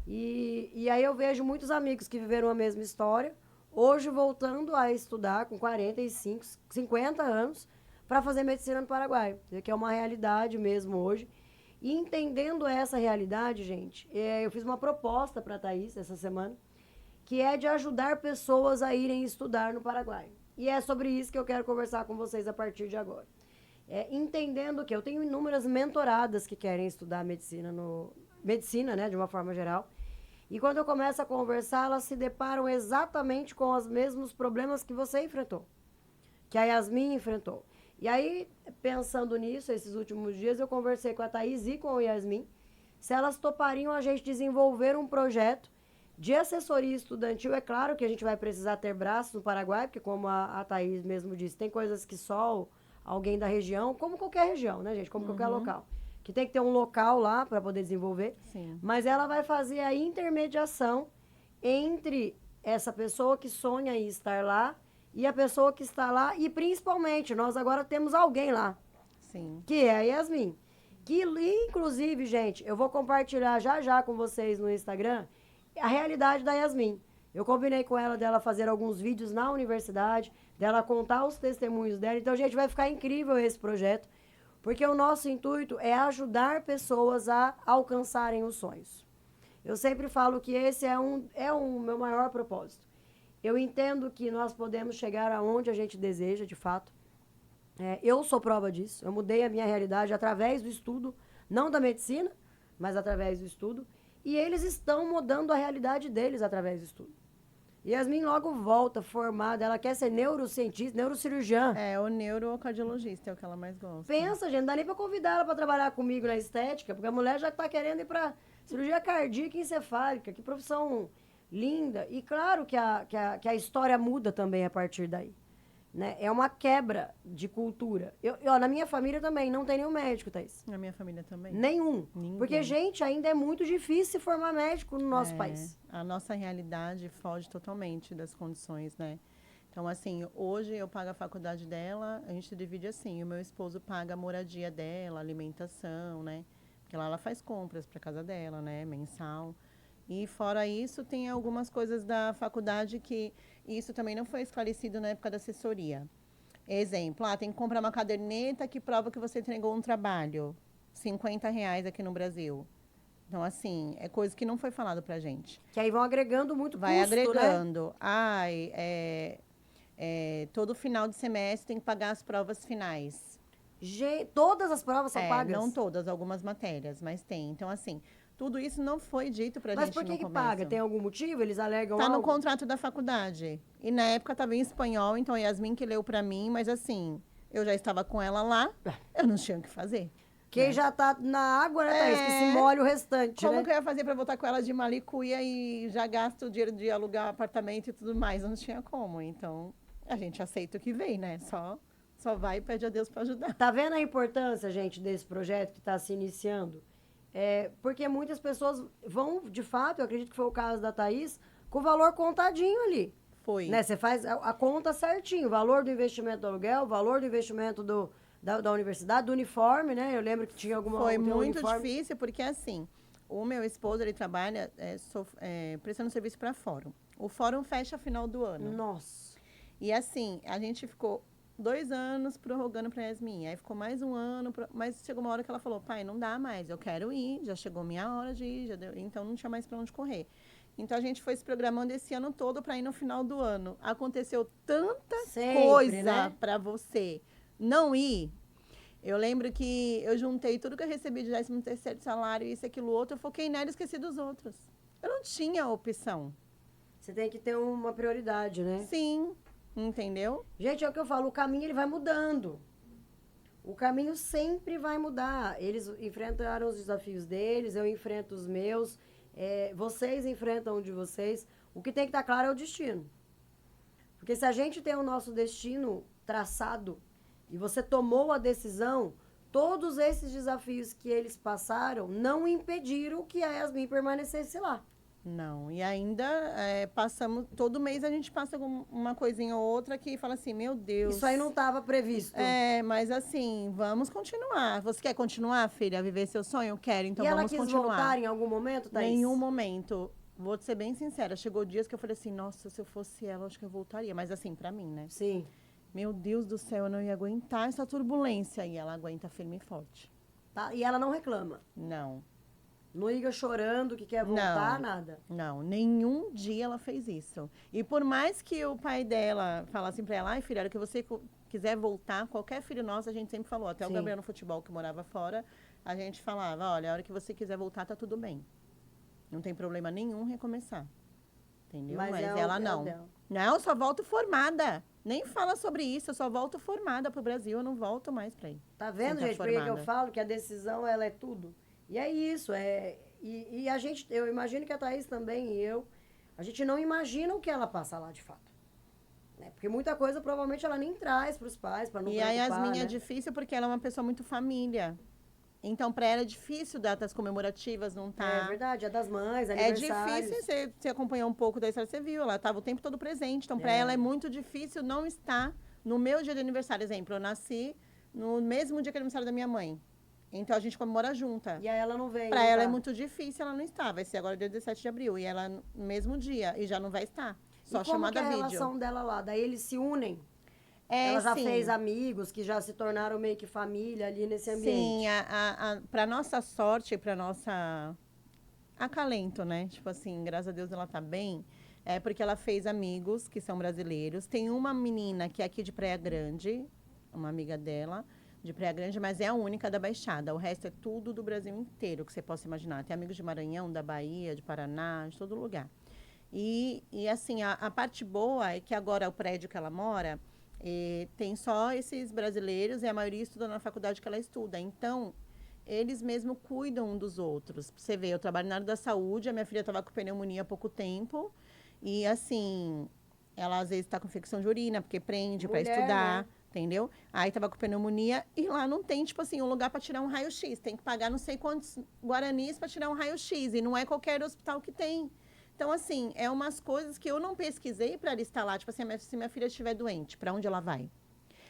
E aí eu vejo muitos amigos que viveram a mesma história, hoje voltando a estudar com 45, 50 anos para fazer medicina no Paraguai, que é uma realidade mesmo hoje. E entendendo essa realidade, gente, eu fiz uma proposta para a Thaís essa semana, que é de ajudar pessoas a irem estudar no Paraguai. E é sobre isso que eu quero conversar com vocês a partir de agora. Entendendo que eu tenho inúmeras mentoradas que querem estudar medicina, né, de uma forma geral. E quando eu começo a conversar, elas se deparam exatamente com os mesmos problemas que você enfrentou, que a Yasmin enfrentou. E aí, pensando nisso, esses últimos dias, eu conversei com a Thaís e com a Yasmin, se elas topariam a gente desenvolver um projeto de assessoria estudantil. É claro que a gente vai precisar ter braços no Paraguai, porque como a Thaís mesmo disse, tem coisas que só alguém da região, como qualquer região, né, gente? Como qualquer local. Que tem que ter um local lá para poder desenvolver. Sim. Mas ela vai fazer a intermediação entre essa pessoa que sonha em estar lá e a pessoa que está lá. E principalmente, nós agora temos alguém lá. Sim. Que é a Yasmin. Que, inclusive, gente, eu vou compartilhar já com vocês no Instagram a realidade da Yasmin. Eu combinei com ela dela fazer alguns vídeos na universidade, dela contar os testemunhos dela. Então, gente, vai ficar incrível esse projeto. Porque o nosso intuito é ajudar pessoas a alcançarem os sonhos. Eu sempre falo que esse é o meu maior propósito. Eu entendo que nós podemos chegar aonde a gente deseja, de fato. Eu sou prova disso. Eu mudei a minha realidade através do estudo, não da medicina, mas através do estudo. E eles estão mudando a realidade deles através do estudo. Yasmin logo volta formada, ela quer ser neurocientista, neurocirurgiã. O neurocardiologista é o que ela mais gosta. Pensa, gente, não dá nem pra convidar ela pra trabalhar comigo na estética, porque a mulher já tá querendo ir pra cirurgia cardíaca e encefálica. Que profissão linda. E claro que a história muda também a partir daí. Né? É uma quebra de cultura. Ó, na minha família também não tem nenhum médico, Thaís. Na minha família também. Nenhum. Ninguém. Porque, gente, ainda é muito difícil se formar médico no nosso país. A nossa realidade foge totalmente das condições, né? Então, assim, hoje eu pago a faculdade dela, a gente divide assim, o meu esposo paga a moradia dela, alimentação, né? Porque lá ela faz compras para casa dela, né? Mensal. E fora isso, tem algumas coisas da faculdade que isso também não foi esclarecido na época da assessoria. Exemplo, tem que comprar uma caderneta que prova que você entregou um trabalho. R$ 50 aqui no Brasil. Então, assim, é coisa que não foi falado pra gente. Que aí vão agregando muito Vai custo, agregando. Né? Todo final de semestre tem que pagar as provas finais. Todas as provas são pagas? Não todas, algumas matérias, mas tem. Então, assim, tudo isso não foi dito pra gente no começo. Mas por que paga? Tem algum motivo? Eles alegam Tá algo? no contrato da faculdade. E na época tava em espanhol, então a Yasmin que leu pra mim, mas assim, eu já estava com ela lá, eu não tinha o que fazer. Quem já tá na água, né, Thaís? Que se molha o restante, Como né? que eu ia fazer pra voltar com ela de malicuia e já gasto o dinheiro de alugar apartamento e tudo mais? Não tinha como. Então, a gente aceita o que vem, né? Só vai e pede a Deus pra ajudar. Tá vendo a importância, gente, desse projeto que está se iniciando? Porque muitas pessoas vão, de fato, eu acredito que foi o caso da Thaís, com o valor contadinho ali. Foi. Né? Você faz a conta certinho, o valor do investimento do aluguel, o valor do investimento da universidade, do uniforme, né? Eu lembro que tinha alguma... Foi muito difícil, porque assim, o meu esposo, ele trabalha prestando serviço para fórum. O fórum fecha final do ano. Nossa. E assim, a gente ficou 2 anos prorrogando para Yasmin. Aí ficou mais um ano, mas chegou uma hora que ela falou, pai, não dá mais, eu quero ir, já chegou minha hora de ir, então não tinha mais para onde correr. Então a gente foi se programando esse ano todo para ir no final do ano. Aconteceu tanta coisa, né, para você não ir. Eu lembro que eu juntei tudo que eu recebi de 13º salário, isso, aquilo, outro, eu foquei nela e esqueci dos outros. Eu não tinha opção. Você tem que ter uma prioridade, né? Sim. Entendeu? Gente, é o que eu falo, o caminho ele vai mudando. O caminho sempre vai mudar. Eles enfrentaram os desafios deles, eu enfrento os meus, vocês enfrentam o de vocês. O que tem que estar claro é o destino. Porque se a gente tem o nosso destino traçado e você tomou a decisão, todos esses desafios que eles passaram não impediram que a Yasmin permanecesse lá. Não, e ainda passamos, todo mês a gente passa uma coisinha ou outra que fala assim, meu Deus. Isso aí não estava previsto. Mas assim, vamos continuar. Você quer continuar, filha, a viver seu sonho? Eu quero, então vamos continuar. E ela quis voltar em algum momento, Thaís? Nenhum momento. Vou ser bem sincera, chegou dias que eu falei assim, nossa, se eu fosse ela, acho que eu voltaria. Mas assim, pra mim, né? Sim. Meu Deus do céu, eu não ia aguentar essa turbulência. E ela aguenta firme e forte. Tá? E ela não reclama? Não. Não liga chorando que quer voltar, nada? Não, nenhum dia ela fez isso. E por mais que o pai dela falasse pra ela, ai filha, que você quiser voltar, qualquer filho nosso, a gente sempre falou, até o Gabriel no futebol que morava fora, a gente falava, olha, a hora que você quiser voltar, tá tudo bem. Não tem problema nenhum recomeçar. Entendeu? Mas ela não. Não, eu só volto formada. Nem fala sobre isso, eu só volto formada pro Brasil, eu não volto mais pra ir. Tá vendo, gente? Por que eu falo que a decisão, ela é tudo? E é isso, e a gente, eu imagino que a Thaís também a gente não imagina o que ela passa lá de fato. Né? Porque muita coisa provavelmente ela nem traz para os pais, para não preocupar, E a Yasmin né? é difícil porque ela é uma pessoa muito família. Então, para ela é difícil datas comemorativas, não tá? É verdade, é das mães, aniversários. É difícil, você acompanhou um pouco da história, você viu, ela estava o tempo todo presente. Então, para ela é muito difícil não estar no meu dia de aniversário. Exemplo, eu nasci no mesmo dia que é aniversário da minha mãe. Então, a gente comemora junta. E aí ela não vem. Para ela é muito difícil, ela não está. Vai ser agora dia 17 de abril. E ela no mesmo dia. E já não vai estar. Só chamada vídeo. E como que é a relação dela lá? Daí eles se unem? Ela já fez amigos que já se tornaram meio que família ali nesse ambiente? Sim, para nossa sorte, para nossa acalento, né? Tipo assim, graças a Deus ela tá bem. É porque ela fez amigos que são brasileiros. Tem uma menina que é aqui de Praia Grande, uma amiga dela, de Praia Grande, mas é a única da Baixada. O resto é tudo do Brasil inteiro, que você possa imaginar. Tem amigos de Maranhão, da Bahia, de Paraná, de todo lugar. E assim, a parte boa é que agora o prédio que ela mora tem só esses brasileiros e a maioria estuda na faculdade que ela estuda. Então, eles mesmo cuidam um dos outros. Você vê, eu trabalho na área da saúde, a minha filha estava com pneumonia há pouco tempo, e assim, ela às vezes está com infecção de urina, porque prende para Mulher, estudar, né? entendeu? Aí tava com pneumonia, e lá não tem, tipo assim, um lugar para tirar um raio-x. Tem que pagar não sei quantos guaranis para tirar um raio-x, e não é qualquer hospital que tem. Então, assim, é umas coisas que eu não pesquisei para listar lá. Tipo assim, se minha filha estiver doente, para onde ela vai?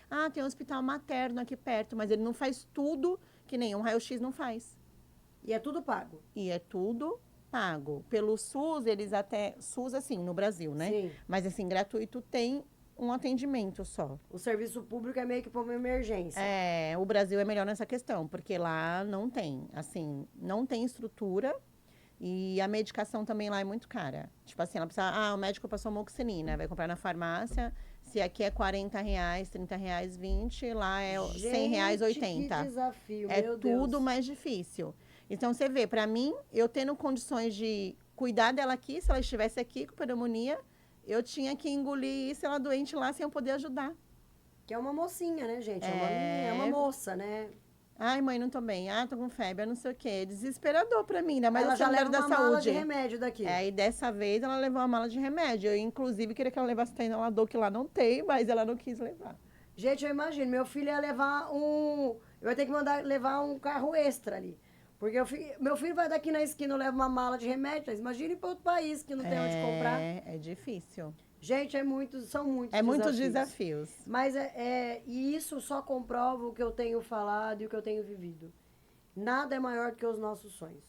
Ah, tem um hospital materno aqui perto, mas ele não faz tudo que nenhum raio-x não faz. E é tudo pago. E é tudo pago. Pelo SUS, eles até. SUS, assim, no Brasil, né? Sim. Mas, assim, gratuito tem um atendimento só. O serviço público é meio que para uma emergência. É, o Brasil é melhor nessa questão, porque lá não tem. Assim, não tem estrutura. E a medicação também lá é muito cara. Tipo assim, ela precisa. Ah, o médico passou amoxicilina, vai comprar na farmácia. Se aqui é R$ 40, R$ 30, 20, lá é R$ 100, Gente, 80. que desafio, É meu tudo Deus. mais difícil. Então, você vê, para mim, eu tendo condições de cuidar dela aqui, se ela estivesse aqui com pneumonia, eu tinha que engolir isso, ela doente lá, sem eu poder ajudar. Que é uma mocinha, né, gente? É uma menina, é uma moça, né? Ai, mãe, não tô bem. Ah, tô com febre, não sei o quê. É desesperador pra mim, ainda mais Ela essa já mulher leva da uma mala de saúde. remédio daqui. É, e dessa vez ela levou uma mala de remédio. Eu, inclusive, queria que ela levasse Tainelador, que lá não tem, mas ela não quis levar. Gente, eu imagino, meu filho ia levar um. Eu ia ter que mandar levar um carro extra ali. Porque meu filho vai daqui na esquina e leva uma mala de remédio. Mas imagine para outro país que não tem onde comprar. É difícil. Gente, são muitos É muitos desafios. desafios. Mas e isso só comprova o que eu tenho falado e o que eu tenho vivido. Nada é maior do que os nossos sonhos.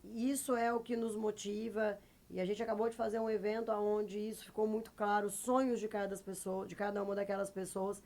Isso é o que nos motiva. E a gente acabou de fazer um evento onde isso ficou muito claro, os sonhos de cada uma daquelas pessoas.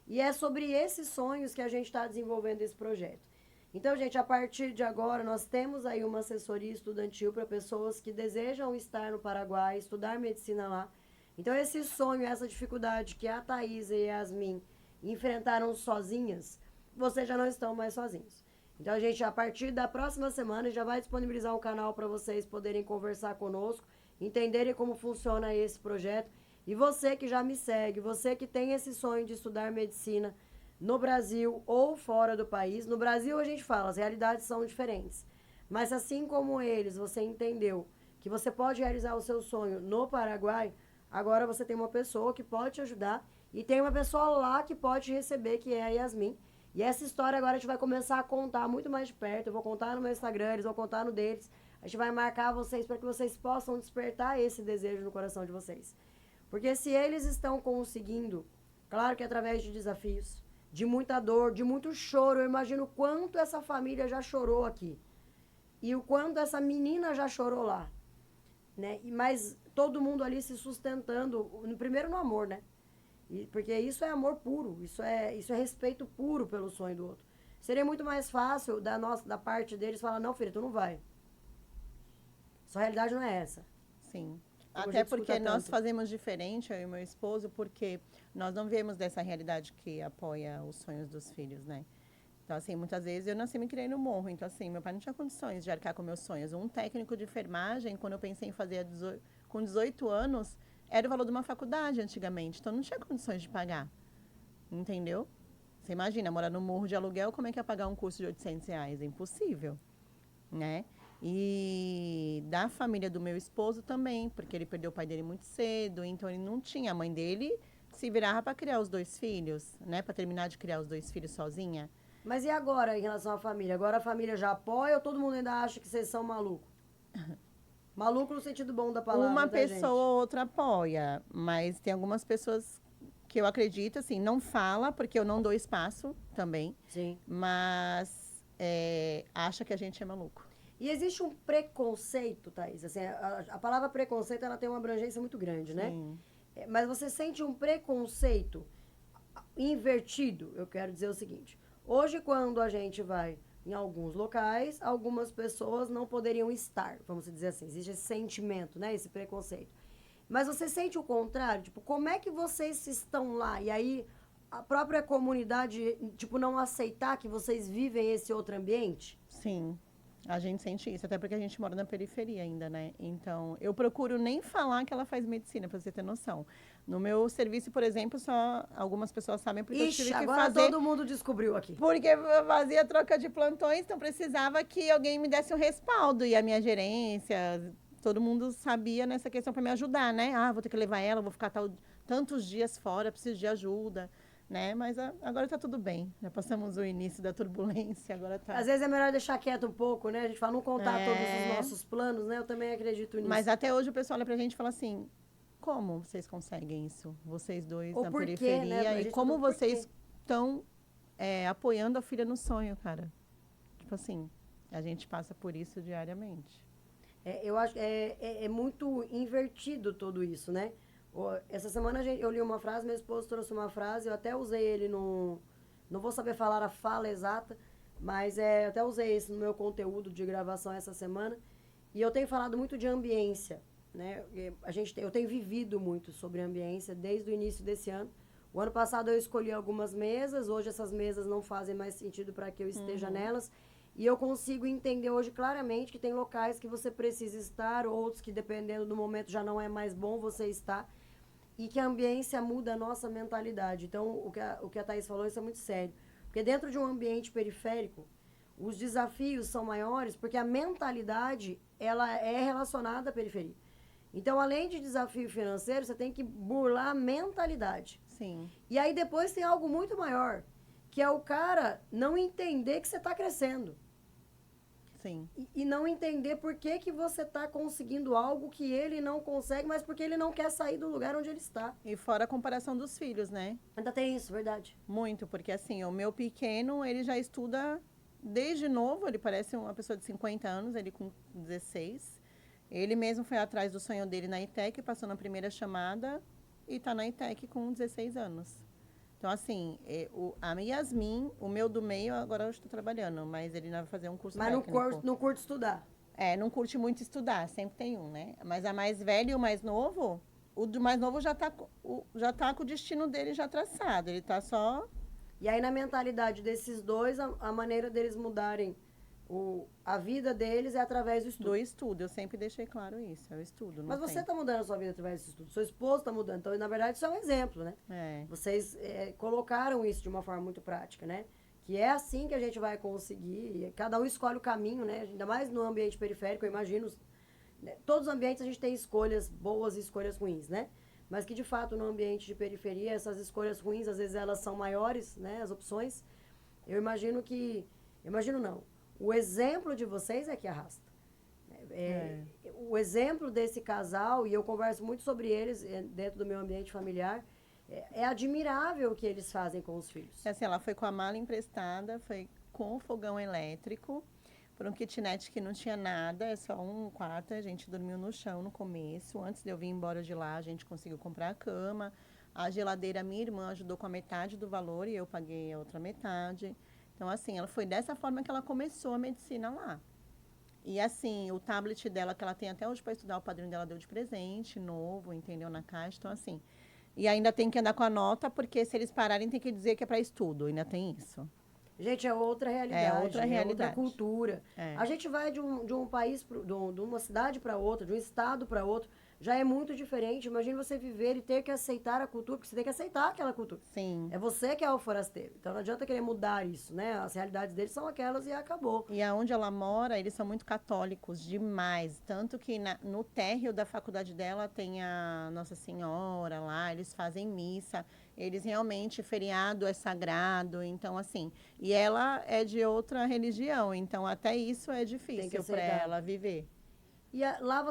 E é sobre esses sonhos que a gente está desenvolvendo esse projeto. Então, gente, a partir de agora, nós temos aí uma assessoria estudantil para pessoas que desejam estar no Paraguai, estudar medicina lá. Então, esse sonho, essa dificuldade que a Thaís e a Yasmin enfrentaram sozinhas, vocês já não estão mais sozinhos. Então, a gente, a partir da próxima semana, já vai disponibilizar um canal para vocês poderem conversar conosco, entenderem como funciona esse projeto. E você que já me segue, você que tem esse sonho de estudar medicina no Brasil ou fora do país. No Brasil, a gente fala, as realidades são diferentes. Mas assim como eles, você entendeu que você pode realizar o seu sonho no Paraguai, agora você tem uma pessoa que pode te ajudar e tem uma pessoa lá que pode te receber, que é a Yasmin. E essa história agora a gente vai começar a contar muito mais de perto. Eu vou contar no meu Instagram, eles vão contar no deles. A gente vai marcar vocês para que vocês possam despertar esse desejo no coração de vocês. Porque se eles estão conseguindo, claro que através de desafios, de muita dor, de muito choro, eu imagino o quanto essa família já chorou aqui. E o quanto essa menina já chorou lá. Né? Mas todo mundo ali se sustentando, primeiro no amor, né? Porque isso é amor puro, isso é respeito puro pelo sonho do outro. Seria muito mais fácil da parte deles falar, não, filha, tu não vai. Sua realidade não é essa. Sim. Como Até porque tanto. nós fazemos diferente, eu e meu esposo, porque nós não vemos dessa realidade que apoia os sonhos dos filhos, né? Então, assim, muitas vezes eu nasci e me criei no morro. Então, assim, meu pai não tinha condições de arcar com meus sonhos. Um técnico de enfermagem, quando eu pensei em fazer com 18 anos, era o valor de uma faculdade antigamente. Então, não tinha condições de pagar. Entendeu? Você imagina, morar no morro de aluguel, como é que ia pagar um curso de R$ 800? É impossível, né? E da família do meu esposo também, porque ele perdeu o pai dele muito cedo, então ele não tinha. A mãe dele se virava para criar os 2 filhos, né? Para terminar de criar os 2 filhos sozinha. Mas e agora em relação à família? Agora a família já apoia ou todo mundo ainda acha que vocês são malucos? Maluco no sentido bom da palavra, Uma tá, pessoa gente? ou outra apoia, mas tem algumas pessoas que eu acredito, assim, não fala, porque eu não dou espaço também, Sim. mas acha que a gente é maluco. E existe um preconceito, Thaís? Assim, a palavra preconceito ela tem uma abrangência muito grande, né? Sim. Mas você sente um preconceito invertido? Eu quero dizer o seguinte. Hoje, quando a gente vai em alguns locais, algumas pessoas não poderiam estar, vamos dizer assim. Existe esse sentimento, né? Esse preconceito. Mas você sente o contrário? Tipo, como é que vocês estão lá? E aí, a própria comunidade, tipo, não aceitar que vocês vivem esse outro ambiente? Sim, a gente sente isso, até porque a gente mora na periferia ainda, né? Então, eu procuro nem falar que ela faz medicina, pra você ter noção. No meu serviço, por exemplo, só algumas pessoas sabem porque eu Ixi, tive que agora fazer... todo mundo descobriu aqui. Porque eu fazia troca de plantões, então precisava que alguém me desse um respaldo. E a minha gerência, todo mundo sabia nessa questão para me ajudar, né? Ah, vou ter que levar ela, vou ficar tantos dias fora, preciso de ajuda, né? Mas agora tá tudo bem. Já passamos o início da turbulência, agora tá. Às vezes é melhor deixar quieto um pouco, né? A gente fala não contar todos os nossos planos, né? Eu também acredito nisso. Mas até hoje o pessoal olha pra gente e fala assim, como vocês conseguem isso? Vocês dois Ou na por quê, periferia, né? e como vocês estão apoiando a filha no sonho, cara. Tipo assim, a gente passa por isso diariamente. Eu acho que é muito invertido tudo isso, né? Essa semana eu li uma frase, meu esposo trouxe uma frase, eu até usei ele no... Não vou saber falar a fala exata, mas eu até usei isso no meu conteúdo de gravação essa semana. E eu tenho falado muito de ambiência, né? Eu tenho vivido muito sobre ambiência desde o início desse ano. O ano passado eu escolhi algumas mesas, hoje essas mesas não fazem mais sentido para que eu esteja nelas. E eu consigo entender hoje claramente que tem locais que você precisa estar, outros que dependendo do momento já não é mais bom você estar. E que a ambiência muda a nossa mentalidade. Então, o que a Thaís falou, isso é muito sério. Porque dentro de um ambiente periférico, os desafios são maiores porque a mentalidade, ela é relacionada à periferia. Então, além de desafio financeiro, você tem que burlar a mentalidade. Sim. E aí depois tem algo muito maior, que é o cara não entender que você está crescendo. Sim. E não entender por que você está conseguindo algo que ele não consegue, mas porque ele não quer sair do lugar onde ele está. E fora a comparação dos filhos, né? Ainda tem isso, verdade. Muito, porque assim, o meu pequeno, ele já estuda desde novo, ele parece uma pessoa de 50 anos, ele com 16. Ele mesmo foi atrás do sonho dele na ITEC, passou na primeira chamada e está na ITEC com 16 anos. Então, assim, a Yasmin, o meu do meio, agora eu estou trabalhando, mas ele vai fazer um curso técnico. Mas não curte estudar. Não curte muito estudar, sempre tem um, né? Mas a mais velha e o mais novo, o do mais novo já tá com o destino dele já traçado, ele tá só... E aí, na mentalidade desses dois, a maneira deles mudarem a vida deles é através do estudo. Do estudo, eu sempre deixei claro isso, é o estudo. Mas você está mudando a sua vida através do estudo, seu esposo está mudando. Então, na verdade, isso é um exemplo, né? Vocês colocaram isso de uma forma muito prática, né? Que é assim que a gente vai conseguir, cada um escolhe o caminho, né? Ainda mais no ambiente periférico, eu imagino, né? Todos os ambientes a gente tem escolhas boas e escolhas ruins, né? Mas que, de fato, no ambiente de periferia, essas escolhas ruins, às vezes elas são maiores, né? As opções. Eu imagino que... Imagino não. O exemplo de vocês é que arrasta. O exemplo desse casal, e eu converso muito sobre eles dentro do meu ambiente familiar, é admirável o que eles fazem com os filhos. Assim, ela foi com a mala emprestada, foi com o fogão elétrico, para um kitnet que não tinha nada, é só um quarto, a gente dormiu no chão no começo. Antes de eu vir embora de lá, a gente conseguiu comprar a cama. A geladeira, minha irmã ajudou com a metade do valor e eu paguei a outra metade. Então, assim, ela foi dessa forma que ela começou a medicina lá. E, assim, o tablet dela, que ela tem até hoje para estudar, o padrinho dela deu de presente, novo, entendeu, na caixa. Então, assim, e ainda tem que andar com a nota, porque se eles pararem, tem que dizer que é para estudo, ainda tem isso. Gente, é outra realidade, é outra cultura. A gente vai de um país, de uma cidade para outra, de um estado para outro, já é muito diferente. Imagina você viver e ter que aceitar a cultura, porque você tem que aceitar aquela cultura. Sim. É você que é o forasteiro. Então não adianta querer mudar isso, né? As realidades deles são aquelas e acabou. E aonde ela mora, eles são muito católicos, demais. Tanto que no térreo da faculdade dela tem a Nossa Senhora lá, eles fazem missa. Eles realmente, feriado é sagrado, então assim... E ela é de outra religião, então até isso é difícil para ela viver. E lá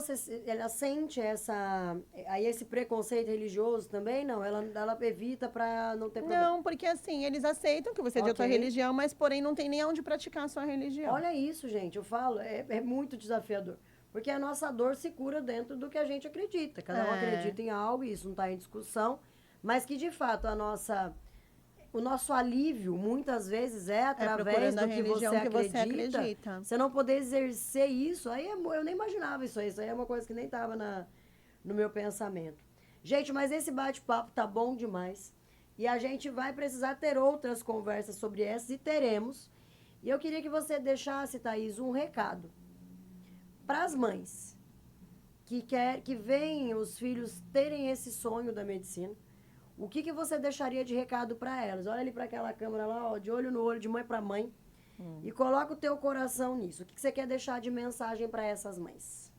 ela sente esse preconceito religioso também? Não, ela evita para não ter problema? Não, porque assim, eles aceitam que você é de outra religião, mas porém não tem nem onde praticar a sua religião. Olha isso, gente, eu falo, é muito desafiador. Porque a nossa dor se cura dentro do que a gente acredita. Cada um acredita em algo, e isso não está em discussão. Mas que, de fato, o nosso alívio, muitas vezes, é através do que você acredita. Você não poder exercer isso, aí eu nem imaginava isso aí é uma coisa que nem estava no meu pensamento. Gente, mas esse bate-papo tá bom demais. E a gente vai precisar ter outras conversas sobre essas, e teremos. E eu queria que você deixasse, Thaís, um recado para as mães. que veem os filhos terem esse sonho da medicina, o que você deixaria de recado para elas? Olha ali para aquela câmera lá, ó, de olho no olho, de mãe para mãe, e coloca o teu coração nisso. O que você quer deixar de mensagem para essas mães?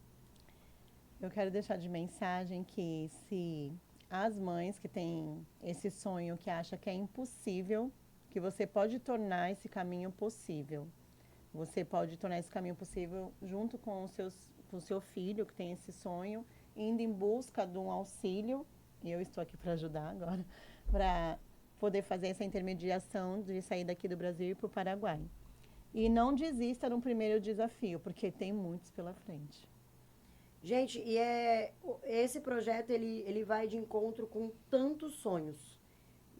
Eu quero deixar de mensagem que se as mães que têm esse sonho que acham que é impossível, que você pode tornar esse caminho possível. Você pode tornar esse caminho possível junto com com o seu filho que tem esse sonho, indo em busca de um auxílio, e eu estou aqui para ajudar agora, para poder fazer essa intermediação de sair daqui do Brasil e ir para o Paraguai. E não desista no primeiro desafio, porque tem muitos pela frente. Gente, esse projeto ele vai de encontro com tantos sonhos,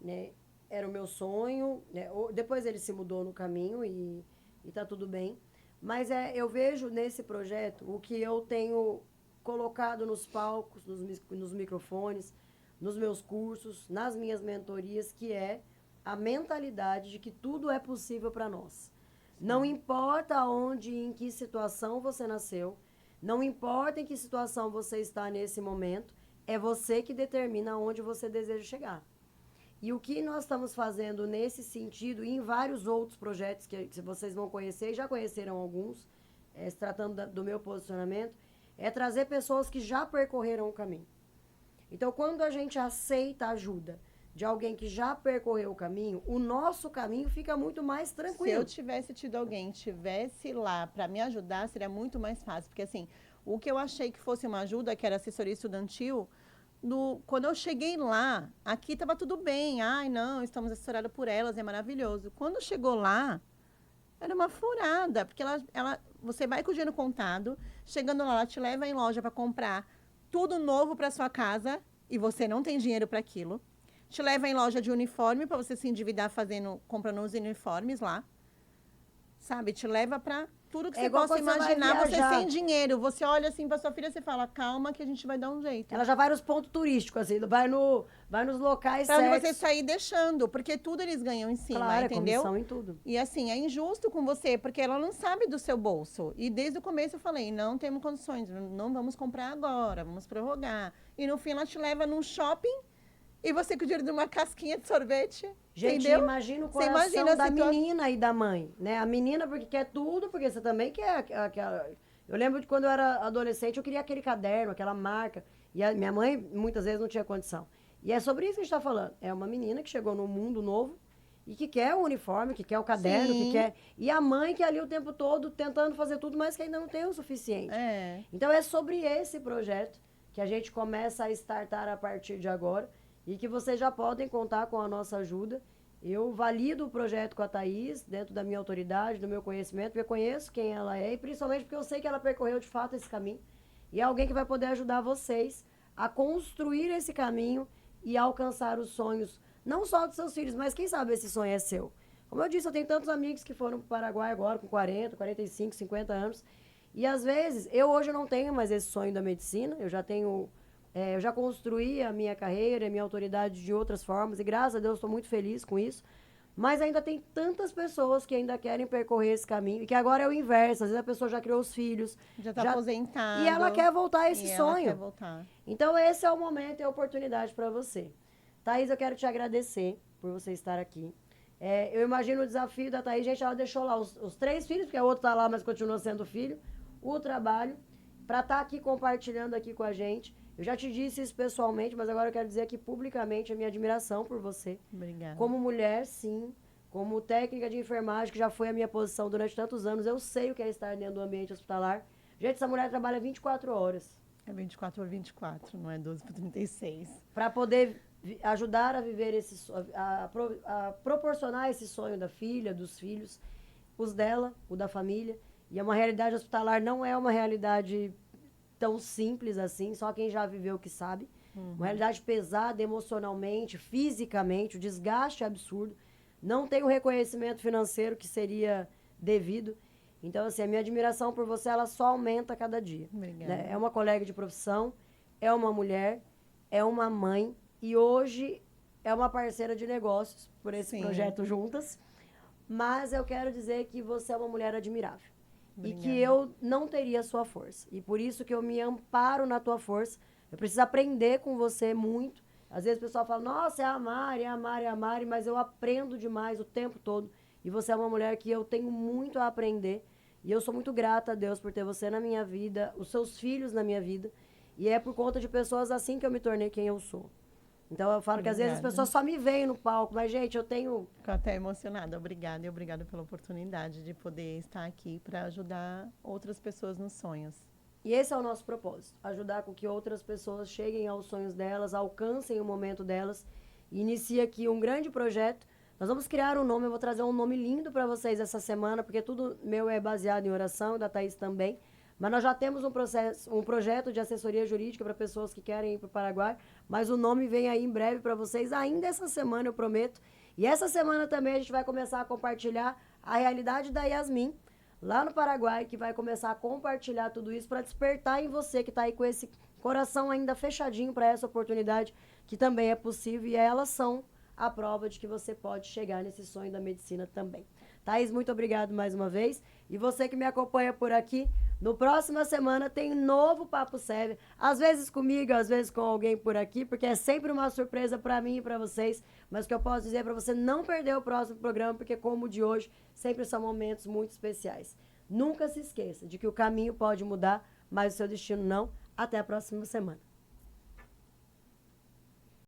né? Era o meu sonho, né? Depois ele se mudou no caminho e tá tudo bem. Mas eu vejo nesse projeto o que eu tenho colocado nos palcos, nos microfones, nos meus cursos, nas minhas mentorias, que é a mentalidade de que tudo é possível para nós. Não importa onde e em que situação você nasceu, não importa em que situação você está nesse momento, é você que determina onde você deseja chegar. E o que nós estamos fazendo nesse sentido, e em vários outros projetos que vocês vão conhecer, e já conheceram alguns, se tratando do meu posicionamento, é trazer pessoas que já percorreram o caminho. Então, quando a gente aceita a ajuda de alguém que já percorreu o caminho, o nosso caminho fica muito mais tranquilo. Se eu tivesse tido alguém, tivesse lá para me ajudar, seria muito mais fácil. Porque, assim, o que eu achei que fosse uma ajuda, que era assessoria estudantil, quando eu cheguei lá, aqui estava tudo bem. Ai, não, estamos assessoradas por elas, é maravilhoso. Quando chegou lá, era uma furada, porque você vai com o dinheiro contado, chegando lá, ela te leva em loja para comprar tudo novo para sua casa e você não tem dinheiro para aquilo. Te leva em loja de uniforme para você se endividar comprando os uniformes lá. Sabe? Te leva para tudo que você possa imaginar, você sem dinheiro. Você olha assim para sua filha e você fala, calma que a gente vai dar um jeito. Ela já vai nos pontos turísticos, assim, vai nos locais certos. Pra você sair deixando, porque tudo eles ganham em cima, claro, entendeu? Comissão em tudo. E assim, é injusto com você, porque ela não sabe do seu bolso. E desde o começo eu falei, não temos condições, não vamos comprar agora, vamos prorrogar. E no fim ela te leva num shopping e você com o dinheiro de uma casquinha de sorvete. Gente, entendeu? imagina o coração da menina e da mãe, né? A menina porque quer tudo, porque você também quer aquela... Eu lembro de quando eu era adolescente, eu queria aquele caderno, aquela marca. E a minha mãe, muitas vezes, não tinha condição. E é sobre isso que a gente está falando. É uma menina que chegou num mundo novo e que quer o uniforme, que quer o caderno, que quer... E a mãe que ali o tempo todo tentando fazer tudo, mas que ainda não tem o suficiente. Então, é sobre esse projeto que a gente começa a startar a partir de agora. E que vocês já podem contar com a nossa ajuda. Eu valido o projeto com a Thaís, dentro da minha autoridade, do meu conhecimento, porque eu conheço quem ela é, e principalmente porque eu sei que ela percorreu de fato esse caminho. E é alguém que vai poder ajudar vocês a construir esse caminho e alcançar os sonhos, não só dos seus filhos, mas quem sabe esse sonho é seu. Como eu disse, eu tenho tantos amigos que foram para o Paraguai agora, com 40, 45, 50 anos. E às vezes, eu hoje não tenho mais esse sonho da medicina, eu já construí a minha carreira, a minha autoridade de outras formas, e graças a Deus estou muito feliz com isso. Mas ainda tem tantas pessoas que ainda querem percorrer esse caminho, e que agora é o inverso. Às vezes a pessoa já criou os filhos. Já está aposentada. E ela quer voltar a esse sonho. Ela quer voltar. Então esse é o momento e a oportunidade para você. Thaís, eu quero te agradecer por você estar aqui. Eu imagino o desafio da Thaís, gente, ela deixou lá os 3 filhos, porque o outro está lá, mas continua sendo filho, o trabalho, para estar aqui compartilhando aqui com a gente. Eu já te disse isso pessoalmente, mas agora eu quero dizer aqui publicamente a minha admiração por você. Obrigada. Como mulher, sim. Como técnica de enfermagem, que já foi a minha posição durante tantos anos, eu sei o que é estar dentro do ambiente hospitalar. Gente, essa mulher trabalha 24 horas. É 24 por 24, não é 12 por 36. Para poder ajudar a viver a proporcionar esse sonho da filha, dos filhos, os dela, o da família. E uma realidade hospitalar não é uma realidade tão simples assim, só quem já viveu que sabe. Uma realidade pesada emocionalmente, fisicamente, o desgaste é absurdo. Não tem o reconhecimento financeiro que seria devido. Então, assim, a minha admiração por você, ela só aumenta a cada dia. Obrigada. Né? É uma colega de profissão, é uma mulher, é uma mãe e hoje é uma parceira de negócios por esse projeto juntas. Mas eu quero dizer que você é uma mulher admirável. e que Obrigada. eu não teria a sua força. E por isso que eu me amparo na tua força. Eu preciso aprender com você muito. Às vezes o pessoal fala, nossa, é a Mari, é a Mari, é a Mari, mas eu aprendo demais o tempo todo. E você é uma mulher que eu tenho muito a aprender. E eu sou muito grata a Deus por ter você na minha vida, os seus filhos na minha vida. E é por conta de pessoas assim que eu me tornei quem eu sou. Então eu falo que às vezes as Obrigada. pessoas só me veem no palco, mas gente, eu tenho Fico até emocionada. Obrigada e obrigada pela oportunidade de poder estar aqui para ajudar outras pessoas nos sonhos. E esse é o nosso propósito, ajudar com que outras pessoas cheguem aos sonhos delas, alcancem o momento delas. E inicia aqui um grande projeto. Nós vamos criar um nome, eu vou trazer um nome lindo para vocês essa semana, porque tudo meu é baseado em oração, da Thaís também. Mas nós já temos um projeto de assessoria jurídica para pessoas que querem ir para o Paraguai, mas o nome vem aí em breve para vocês, ainda essa semana, eu prometo. E essa semana também a gente vai começar a compartilhar a realidade da Yasmin, lá no Paraguai, que vai começar a compartilhar tudo isso para despertar em você que está aí com esse coração ainda fechadinho para essa oportunidade, que também é possível, e elas são a prova de que você pode chegar nesse sonho da medicina também. Thaís, muito obrigado mais uma vez. E você que me acompanha por aqui, no próxima semana tem novo Papo Sério. Às vezes comigo, às vezes com alguém por aqui, porque é sempre uma surpresa para mim e para vocês. Mas o que eu posso dizer é para você não perder o próximo programa, porque como o de hoje, sempre são momentos muito especiais. Nunca se esqueça de que o caminho pode mudar, mas o seu destino não. Até a próxima semana.